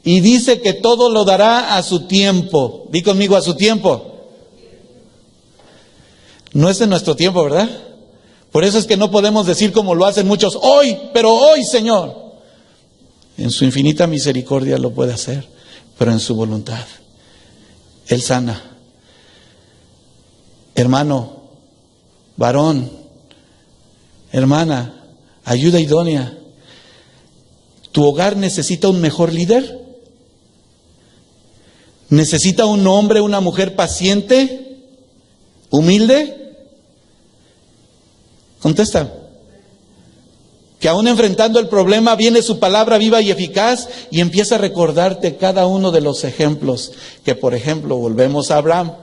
Y dice que todo lo dará a su tiempo. Di conmigo, a su tiempo. No es en nuestro tiempo, ¿verdad? Por eso es que no podemos decir como lo hacen muchos, hoy, pero hoy, Señor. En su infinita misericordia lo puede hacer, pero en su voluntad. Él sana. Hermano, varón, hermana, ayuda idónea. ¿Tu hogar necesita un mejor líder? ¿Necesita un hombre, una mujer paciente, humilde? Contesta. Que aún enfrentando el problema viene su palabra viva y eficaz y empieza a recordarte cada uno de los ejemplos. Que por ejemplo, volvemos a Abraham.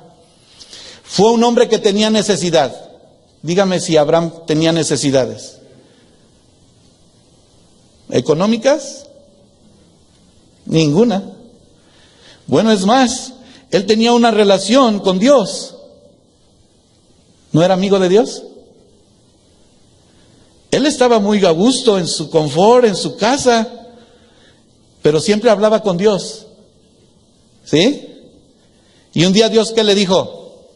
Fue un hombre que tenía necesidad. Dígame si Abraham tenía necesidades. ¿Económicas? Ninguna. Bueno, es más, él tenía una relación con Dios. ¿No era amigo de Dios? Él estaba muy a gusto en su confort, en su casa, pero siempre hablaba con Dios. ¿Sí? Y un día Dios, ¿qué le dijo?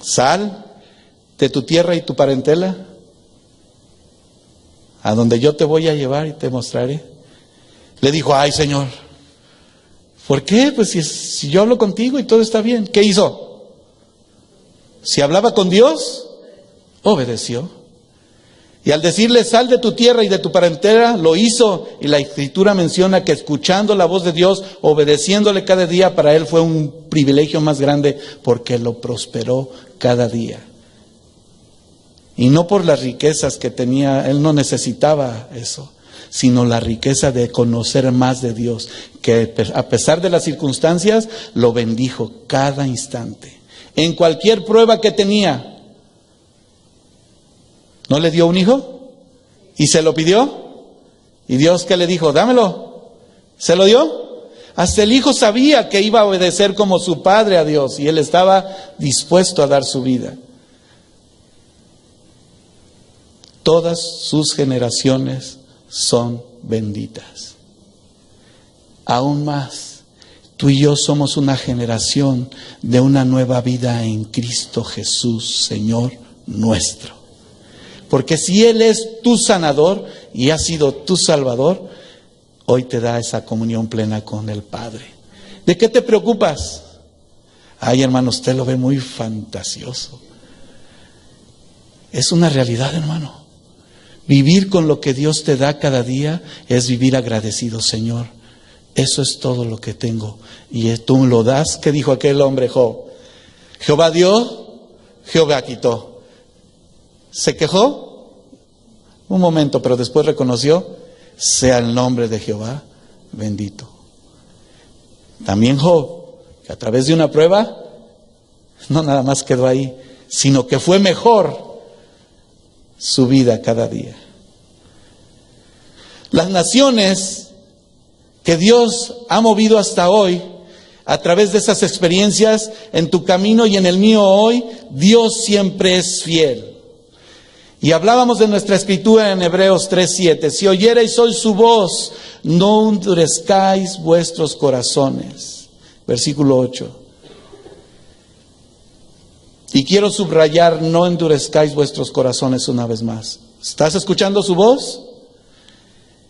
Sal de tu tierra y tu parentela, a donde yo te voy a llevar y te mostraré. Le dijo, ay Señor, ¿por qué? Pues si yo hablo contigo y todo está bien. ¿Qué hizo? Si hablaba con Dios, obedeció. Y al decirle, sal de tu tierra y de tu parentela, lo hizo. Y la Escritura menciona que escuchando la voz de Dios, obedeciéndole cada día, para él fue un privilegio más grande porque lo prosperó cada día. Y no por las riquezas que tenía, él no necesitaba eso, sino la riqueza de conocer más de Dios, que a pesar de las circunstancias, lo bendijo cada instante. En cualquier prueba que tenía, ¿no le dio un hijo? ¿Y se lo pidió? ¿Y Dios qué le dijo? Dámelo. ¿Se lo dio? Hasta el hijo sabía que iba a obedecer como su padre a Dios y él estaba dispuesto a dar su vida. Todas sus generaciones son benditas. Aún más, tú y yo somos una generación de una nueva vida en Cristo Jesús, Señor nuestro. Porque si Él es tu sanador y ha sido tu salvador, hoy te da esa comunión plena con el Padre. ¿De qué te preocupas? Ay, hermano, usted lo ve muy fantasioso. Es una realidad, hermano. Vivir con lo que Dios te da cada día es vivir agradecido, Señor. Eso es todo lo que tengo. Y tú lo das. ¿Qué dijo aquel hombre, Job? Jehová dio, Jehová quitó. ¿Se quejó? Un momento, pero después reconoció, sea el nombre de Jehová bendito. También Job, que a través de una prueba, no nada más quedó ahí, sino que fue mejor su vida cada día. Las naciones que Dios ha movido hasta hoy, a través de esas experiencias, en tu camino y en el mío hoy, Dios siempre es fiel. Y hablábamos de nuestra escritura en Hebreos 3:7. Si oyereis hoy su voz, no endurezcáis vuestros corazones. Versículo 8. Y quiero subrayar, no endurezcáis vuestros corazones una vez más. ¿Estás escuchando su voz?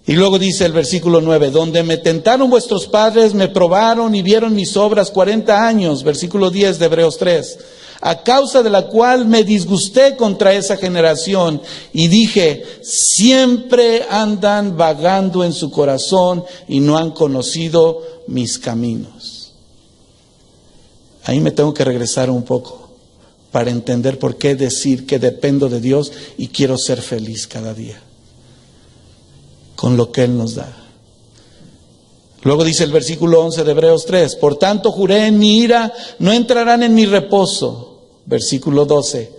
Y luego dice el versículo 9, donde me tentaron vuestros padres, me probaron y vieron mis obras 40 años. Versículo 10 de Hebreos 3. A causa de la cual me disgusté contra esa generación y dije, siempre andan vagando en su corazón y no han conocido mis caminos. Ahí me tengo que regresar un poco para entender por qué decir que dependo de Dios y quiero ser feliz cada día con lo que Él nos da. Luego dice el versículo 11 de Hebreos 3, por tanto juré en mi ira, no entrarán en mi reposo. Versículo 12,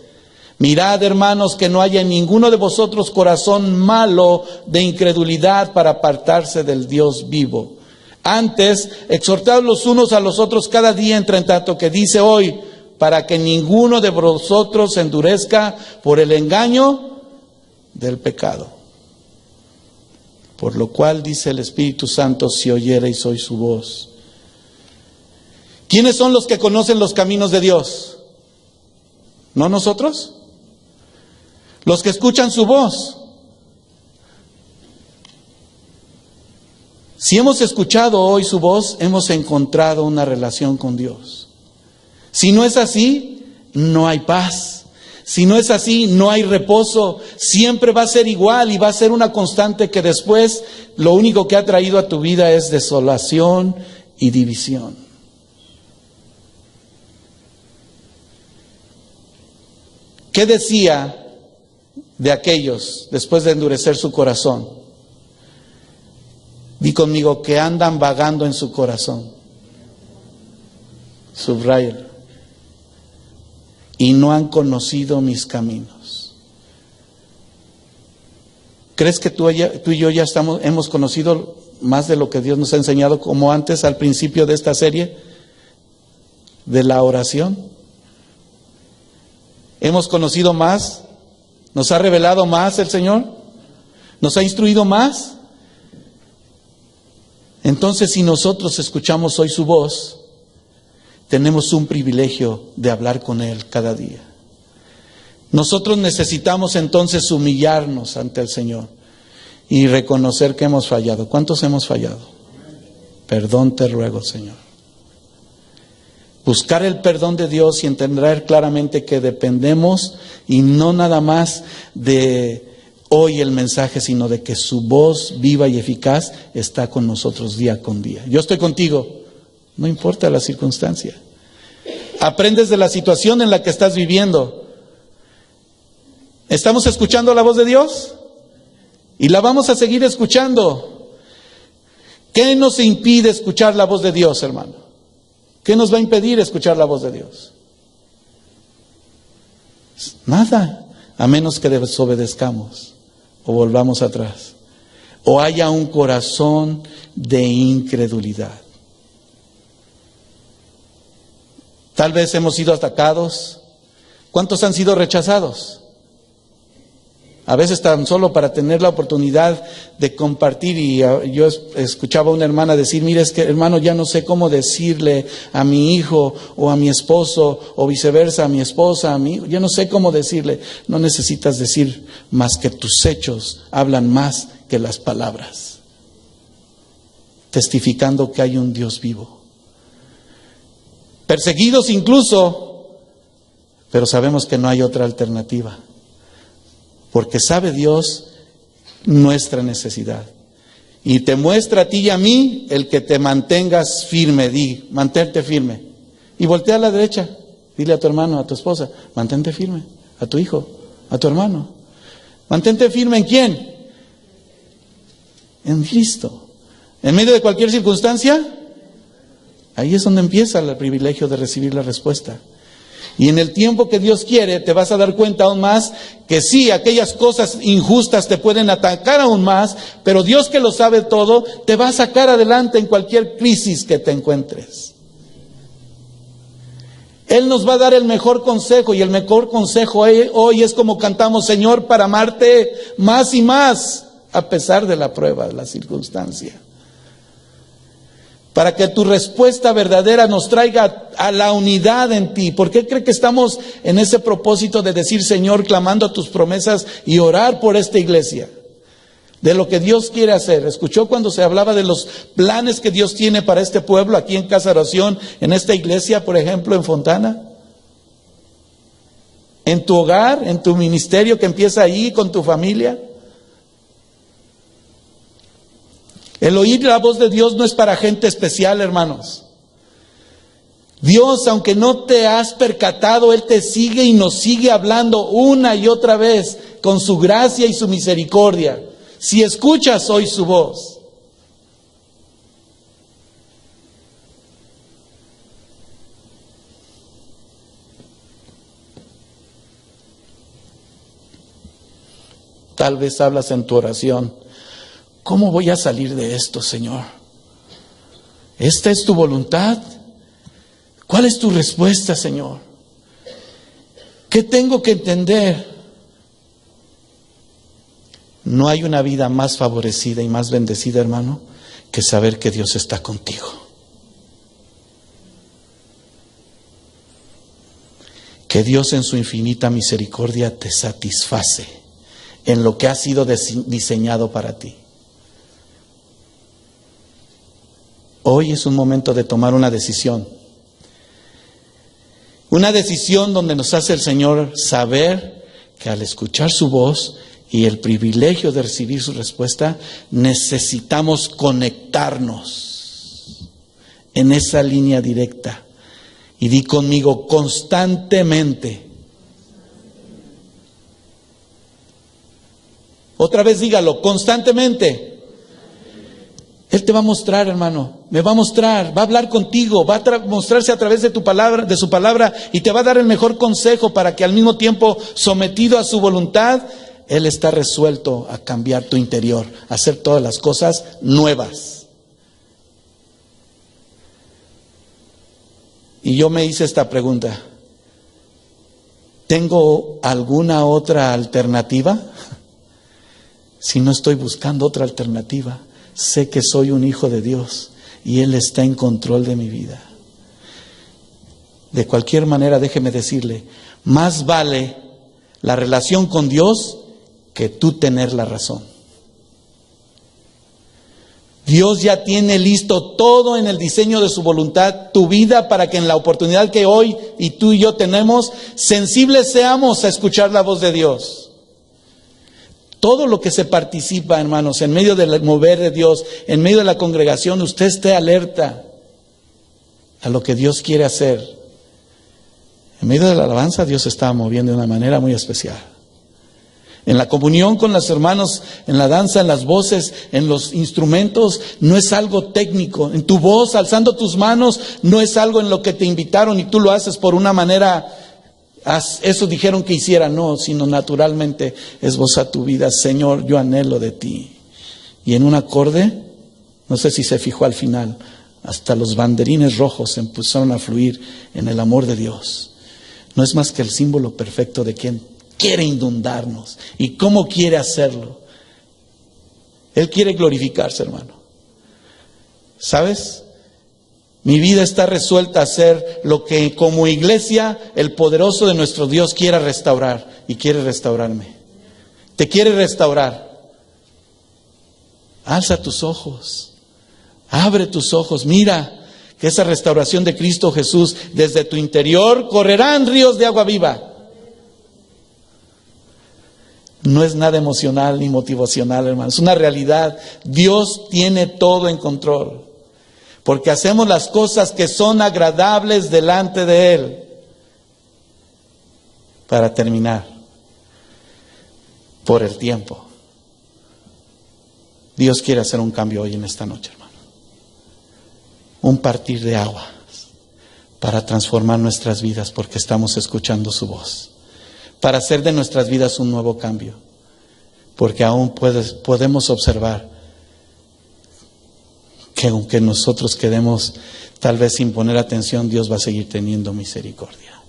mirad hermanos que no haya en ninguno de vosotros corazón malo de incredulidad para apartarse del Dios vivo. Antes, exhortad los unos a los otros cada día entre tanto que dice hoy, para que ninguno de vosotros se endurezca por el engaño del pecado. Por lo cual dice el Espíritu Santo, si oyereis hoy su voz. ¿Quiénes son los que conocen los caminos de Dios? ¿No nosotros? Los que escuchan su voz. Si hemos escuchado hoy su voz, hemos encontrado una relación con Dios. Si no es así, no hay paz. Si no es así, no hay reposo. Siempre va a ser igual y va a ser una constante que después lo único que ha traído a tu vida es desolación y división. ¿Qué decía de aquellos después de endurecer su corazón? Di conmigo, que andan vagando en su corazón. Subraya. Y no han conocido mis caminos. ¿Crees que tú y yo ya hemos conocido más de lo que Dios nos ha enseñado, como antes al principio de esta serie de la oración? ¿Hemos conocido más? ¿Nos ha revelado más el Señor? ¿Nos ha instruido más? Entonces, si nosotros escuchamos hoy su voz, tenemos un privilegio de hablar con Él cada día. Nosotros necesitamos entonces humillarnos ante el Señor y reconocer que hemos fallado. ¿Cuántos hemos fallado? Perdón te ruego, Señor. Buscar el perdón de Dios y entender claramente que dependemos, y no nada más de hoy el mensaje, sino de que su voz viva y eficaz está con nosotros día con día. Yo estoy contigo, no importa la circunstancia. Aprendes de la situación en la que estás viviendo. ¿Estamos escuchando la voz de Dios? Y la vamos a seguir escuchando. ¿Qué nos impide escuchar la voz de Dios, hermano? ¿Qué nos va a impedir escuchar la voz de Dios? Nada, a menos que desobedezcamos o volvamos atrás, o haya un corazón de incredulidad. Tal vez hemos sido atacados. ¿Cuántos han sido rechazados? A veces tan solo para tener la oportunidad de compartir, y yo escuchaba a una hermana decir, mire, es que hermano, ya no sé cómo decirle a mi hijo o a mi esposo, o viceversa, a mi esposa, a mi hijo, yo no sé cómo decirle. No necesitas decir más, que tus hechos hablan más que las palabras, testificando que hay un Dios vivo. Perseguidos incluso, pero sabemos que no hay otra alternativa. Porque sabe Dios nuestra necesidad. Y te muestra a ti y a mí el que te mantengas firme. Mantente firme. Y voltea a la derecha. Dile a tu hermano, a tu esposa, mantente firme. A tu hijo, a tu hermano. Mantente firme ¿en quién? En Cristo. En medio de cualquier circunstancia, ahí es donde empieza el privilegio de recibir la respuesta. Y en el tiempo que Dios quiere, te vas a dar cuenta aún más que sí, aquellas cosas injustas te pueden atacar aún más, pero Dios, que lo sabe todo, te va a sacar adelante en cualquier crisis que te encuentres. Él nos va a dar el mejor consejo, y el mejor consejo hoy es como cantamos, Señor, para amarte más y más, a pesar de la prueba, de la circunstancia. Para que tu respuesta verdadera nos traiga a la unidad en ti. ¿Por qué cree que estamos en ese propósito de decir, Señor, clamando tus promesas y orar por esta iglesia? De lo que Dios quiere hacer. ¿Escuchó cuando se hablaba de los planes que Dios tiene para este pueblo, aquí en Casa Oración, en esta iglesia, por ejemplo, en Fontana? En tu hogar, en tu ministerio que empieza ahí con tu familia. El oír la voz de Dios no es para gente especial, hermanos. Dios, aunque no te has percatado, Él te sigue y nos sigue hablando una y otra vez con su gracia y su misericordia. Si escuchas hoy su voz. Tal vez hablas en tu oración. ¿Cómo voy a salir de esto, Señor? ¿Esta es tu voluntad? ¿Cuál es tu respuesta, Señor? ¿Qué tengo que entender? No hay una vida más favorecida y más bendecida, hermano, que saber que Dios está contigo. Que Dios en su infinita misericordia te satisface en lo que ha sido diseñado para ti. Hoy es un momento de tomar una decisión. Una decisión donde nos hace el Señor saber que al escuchar su voz y el privilegio de recibir su respuesta, necesitamos conectarnos en esa línea directa. Y di conmigo, constantemente. Otra vez dígalo, constantemente. Él te va a mostrar, hermano, me va a mostrar, va a hablar contigo, va a mostrarse a través de tu palabra, de su palabra, y te va a dar el mejor consejo para que al mismo tiempo, sometido a su voluntad, Él está resuelto a cambiar tu interior, a hacer todas las cosas nuevas. Y yo me hice esta pregunta: ¿tengo alguna otra alternativa? Si no estoy buscando otra alternativa, sé que soy un hijo de Dios y Él está en control de mi vida. De cualquier manera, déjeme decirle, más vale la relación con Dios que tú tener la razón. Dios ya tiene listo todo en el diseño de su voluntad, tu vida, para que en la oportunidad que hoy y tú y yo tenemos, sensibles seamos a escuchar la voz de Dios. Todo lo que se participa, hermanos, en medio del mover de Dios, en medio de la congregación, usted esté alerta a lo que Dios quiere hacer. En medio de la alabanza, Dios se está moviendo de una manera muy especial. En la comunión con los hermanos, en la danza, en las voces, en los instrumentos, no es algo técnico. En tu voz, alzando tus manos, no es algo en lo que te invitaron y tú lo haces por una manera, eso dijeron que hiciera, no, sino naturalmente esboza tu vida. Señor, yo anhelo de ti. Y en un acorde, no sé si se fijó al final, hasta los banderines rojos empezaron a fluir en el amor de Dios. No es más que el símbolo perfecto de quien quiere inundarnos y cómo quiere hacerlo. Él quiere glorificarse, hermano. ¿Sabes? Mi vida está resuelta a hacer lo que como iglesia el poderoso de nuestro Dios quiera restaurar, y quiere restaurarme. Te quiere restaurar. Alza tus ojos, abre tus ojos, mira que esa restauración de Cristo Jesús, desde tu interior correrán ríos de agua viva. No es nada emocional ni motivacional, hermano, es una realidad. Dios tiene todo en control. Porque hacemos las cosas que son agradables delante de Él. Para terminar, por el tiempo, Dios quiere hacer un cambio hoy en esta noche, hermano. Un partir de aguas para transformar nuestras vidas, porque estamos escuchando su voz. Para hacer de nuestras vidas un nuevo cambio. Porque aún podemos observar que aunque nosotros queremos tal vez sin poner atención, Dios va a seguir teniendo misericordia.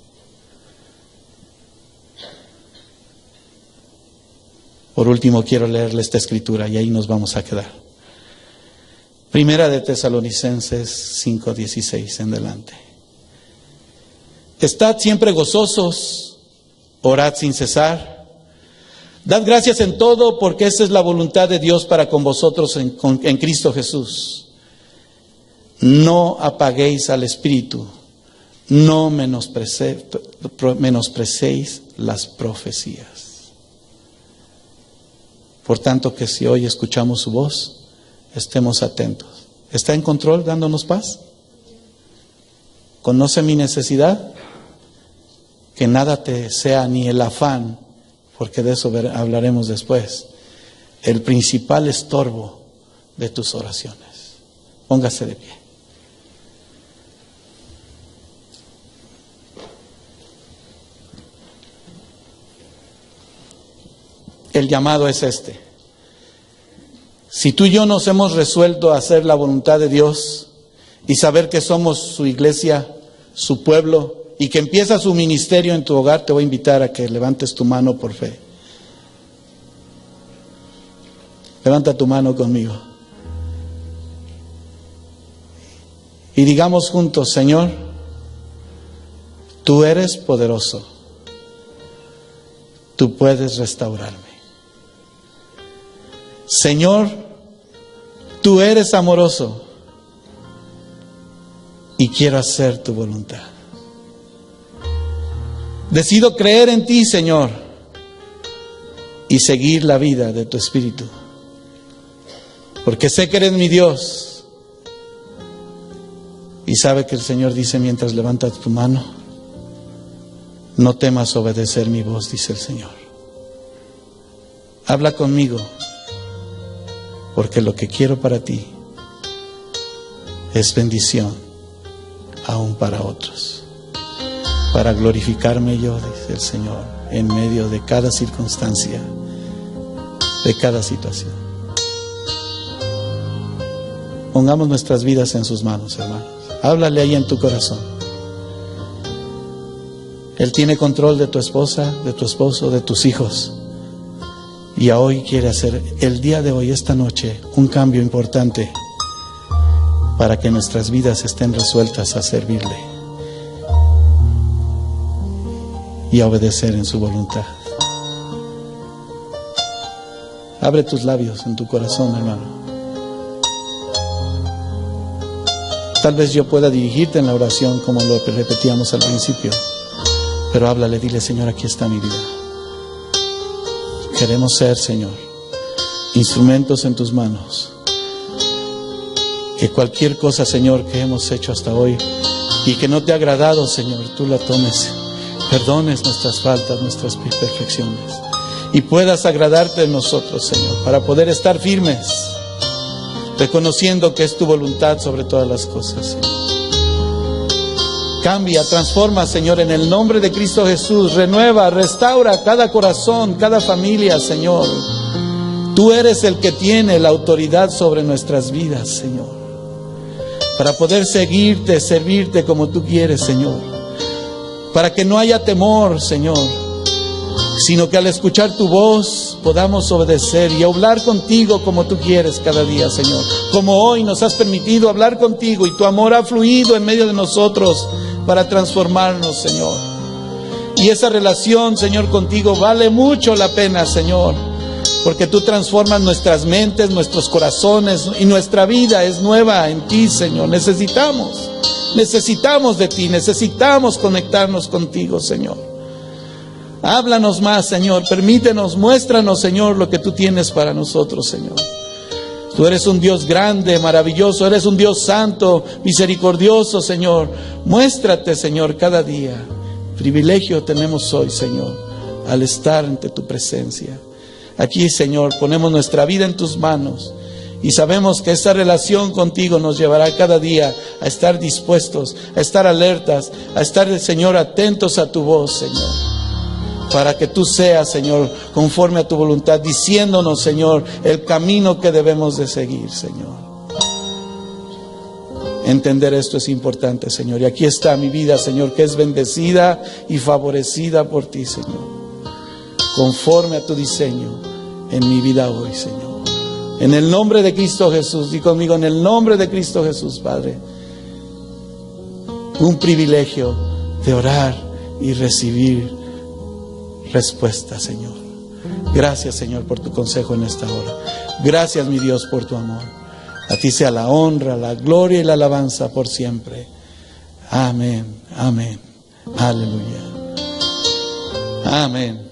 Por último, quiero leerle esta escritura y ahí nos vamos a quedar. Primera de Tesalonicenses 5:16 en adelante. Estad siempre gozosos, orad sin cesar. Dad gracias en todo, porque esa es la voluntad de Dios para con vosotros en Cristo Jesús. No apaguéis al Espíritu, no menosprecéis las profecías. Por tanto, que si hoy escuchamos su voz, estemos atentos. ¿Está en control, dándonos paz? ¿Conoce mi necesidad? Que nada te sea ni el afán, porque de eso hablaremos después, el principal estorbo de tus oraciones. Póngase de pie. El llamado es este. Si tú y yo nos hemos resuelto a hacer la voluntad de Dios y saber que somos su iglesia, su pueblo, y que empieza su ministerio en tu hogar, te voy a invitar a que levantes tu mano por fe. Levanta tu mano conmigo. Y digamos juntos: Señor, tú eres poderoso. Tú puedes restaurarme. Señor, tú eres amoroso y quiero hacer tu voluntad. Decido creer en ti, Señor, y seguir la vida de tu Espíritu. Porque sé que eres mi Dios. Y sabe que el Señor dice mientras levantas tu mano: no temas obedecer mi voz, dice el Señor. Habla conmigo, porque lo que quiero para ti es bendición, aún para otros. Para glorificarme yo, dice el Señor, en medio de cada circunstancia, de cada situación. Pongamos nuestras vidas en sus manos, hermanos. Háblale ahí en tu corazón. Él tiene control de tu esposa, de tu esposo, de tus hijos. Y hoy quiere hacer, el día de hoy, esta noche, un cambio importante para que nuestras vidas estén resueltas a servirle y a obedecer en su voluntad. Abre tus labios en tu corazón, hermano. Tal vez yo pueda dirigirte en la oración como lo repetíamos al principio, pero háblale, dile: Señor, aquí está mi vida. Queremos ser, Señor, instrumentos en tus manos. Que cualquier cosa, Señor, que hemos hecho hasta hoy y que no te ha agradado, Señor, tú la tomes, perdones nuestras faltas, nuestras imperfecciones, y puedas agradarte de nosotros, Señor, para poder estar firmes, reconociendo que es tu voluntad sobre todas las cosas, Señor. Cambia, transforma, Señor, en el nombre de Cristo Jesús. Renueva, restaura cada corazón, cada familia, Señor. Tú eres el que tiene la autoridad sobre nuestras vidas, Señor, para poder seguirte, servirte como tú quieres, Señor. Para que no haya temor, Señor, sino que al escuchar tu voz podamos obedecer y hablar contigo como tú quieres cada día, Señor. Como hoy nos has permitido hablar contigo y tu amor ha fluido en medio de nosotros para transformarnos, Señor. Y esa relación, Señor, contigo vale mucho la pena, Señor, porque tú transformas nuestras mentes, nuestros corazones, y nuestra vida es nueva en ti, Señor. Necesitamos de ti, necesitamos conectarnos contigo, Señor. Háblanos más, Señor, permítenos, muéstranos, Señor, lo que tú tienes para nosotros, Señor. Tú eres un Dios grande, maravilloso, eres un Dios santo, misericordioso, Señor. Muéstrate, Señor, cada día. Privilegio tenemos hoy, Señor, al estar ante tu presencia. Aquí, Señor, ponemos nuestra vida en tus manos y sabemos que esa relación contigo nos llevará cada día a estar dispuestos, a estar alertas, a estar, Señor, atentos a tu voz, Señor, para que tú seas, Señor, conforme a tu voluntad, diciéndonos, Señor, el camino que debemos de seguir, Señor. Entender esto es importante, Señor. Y aquí está mi vida, Señor, que es bendecida y favorecida por ti, Señor, conforme a tu diseño en mi vida hoy, Señor. En el nombre de Cristo Jesús, di conmigo, en el nombre de Cristo Jesús, Padre. Un privilegio de orar y recibir respuesta, Señor. Gracias, Señor, por tu consejo en esta hora. Gracias, mi Dios, por tu amor. A ti sea la honra, la gloria y la alabanza por siempre. Amén, amén, aleluya. Amén.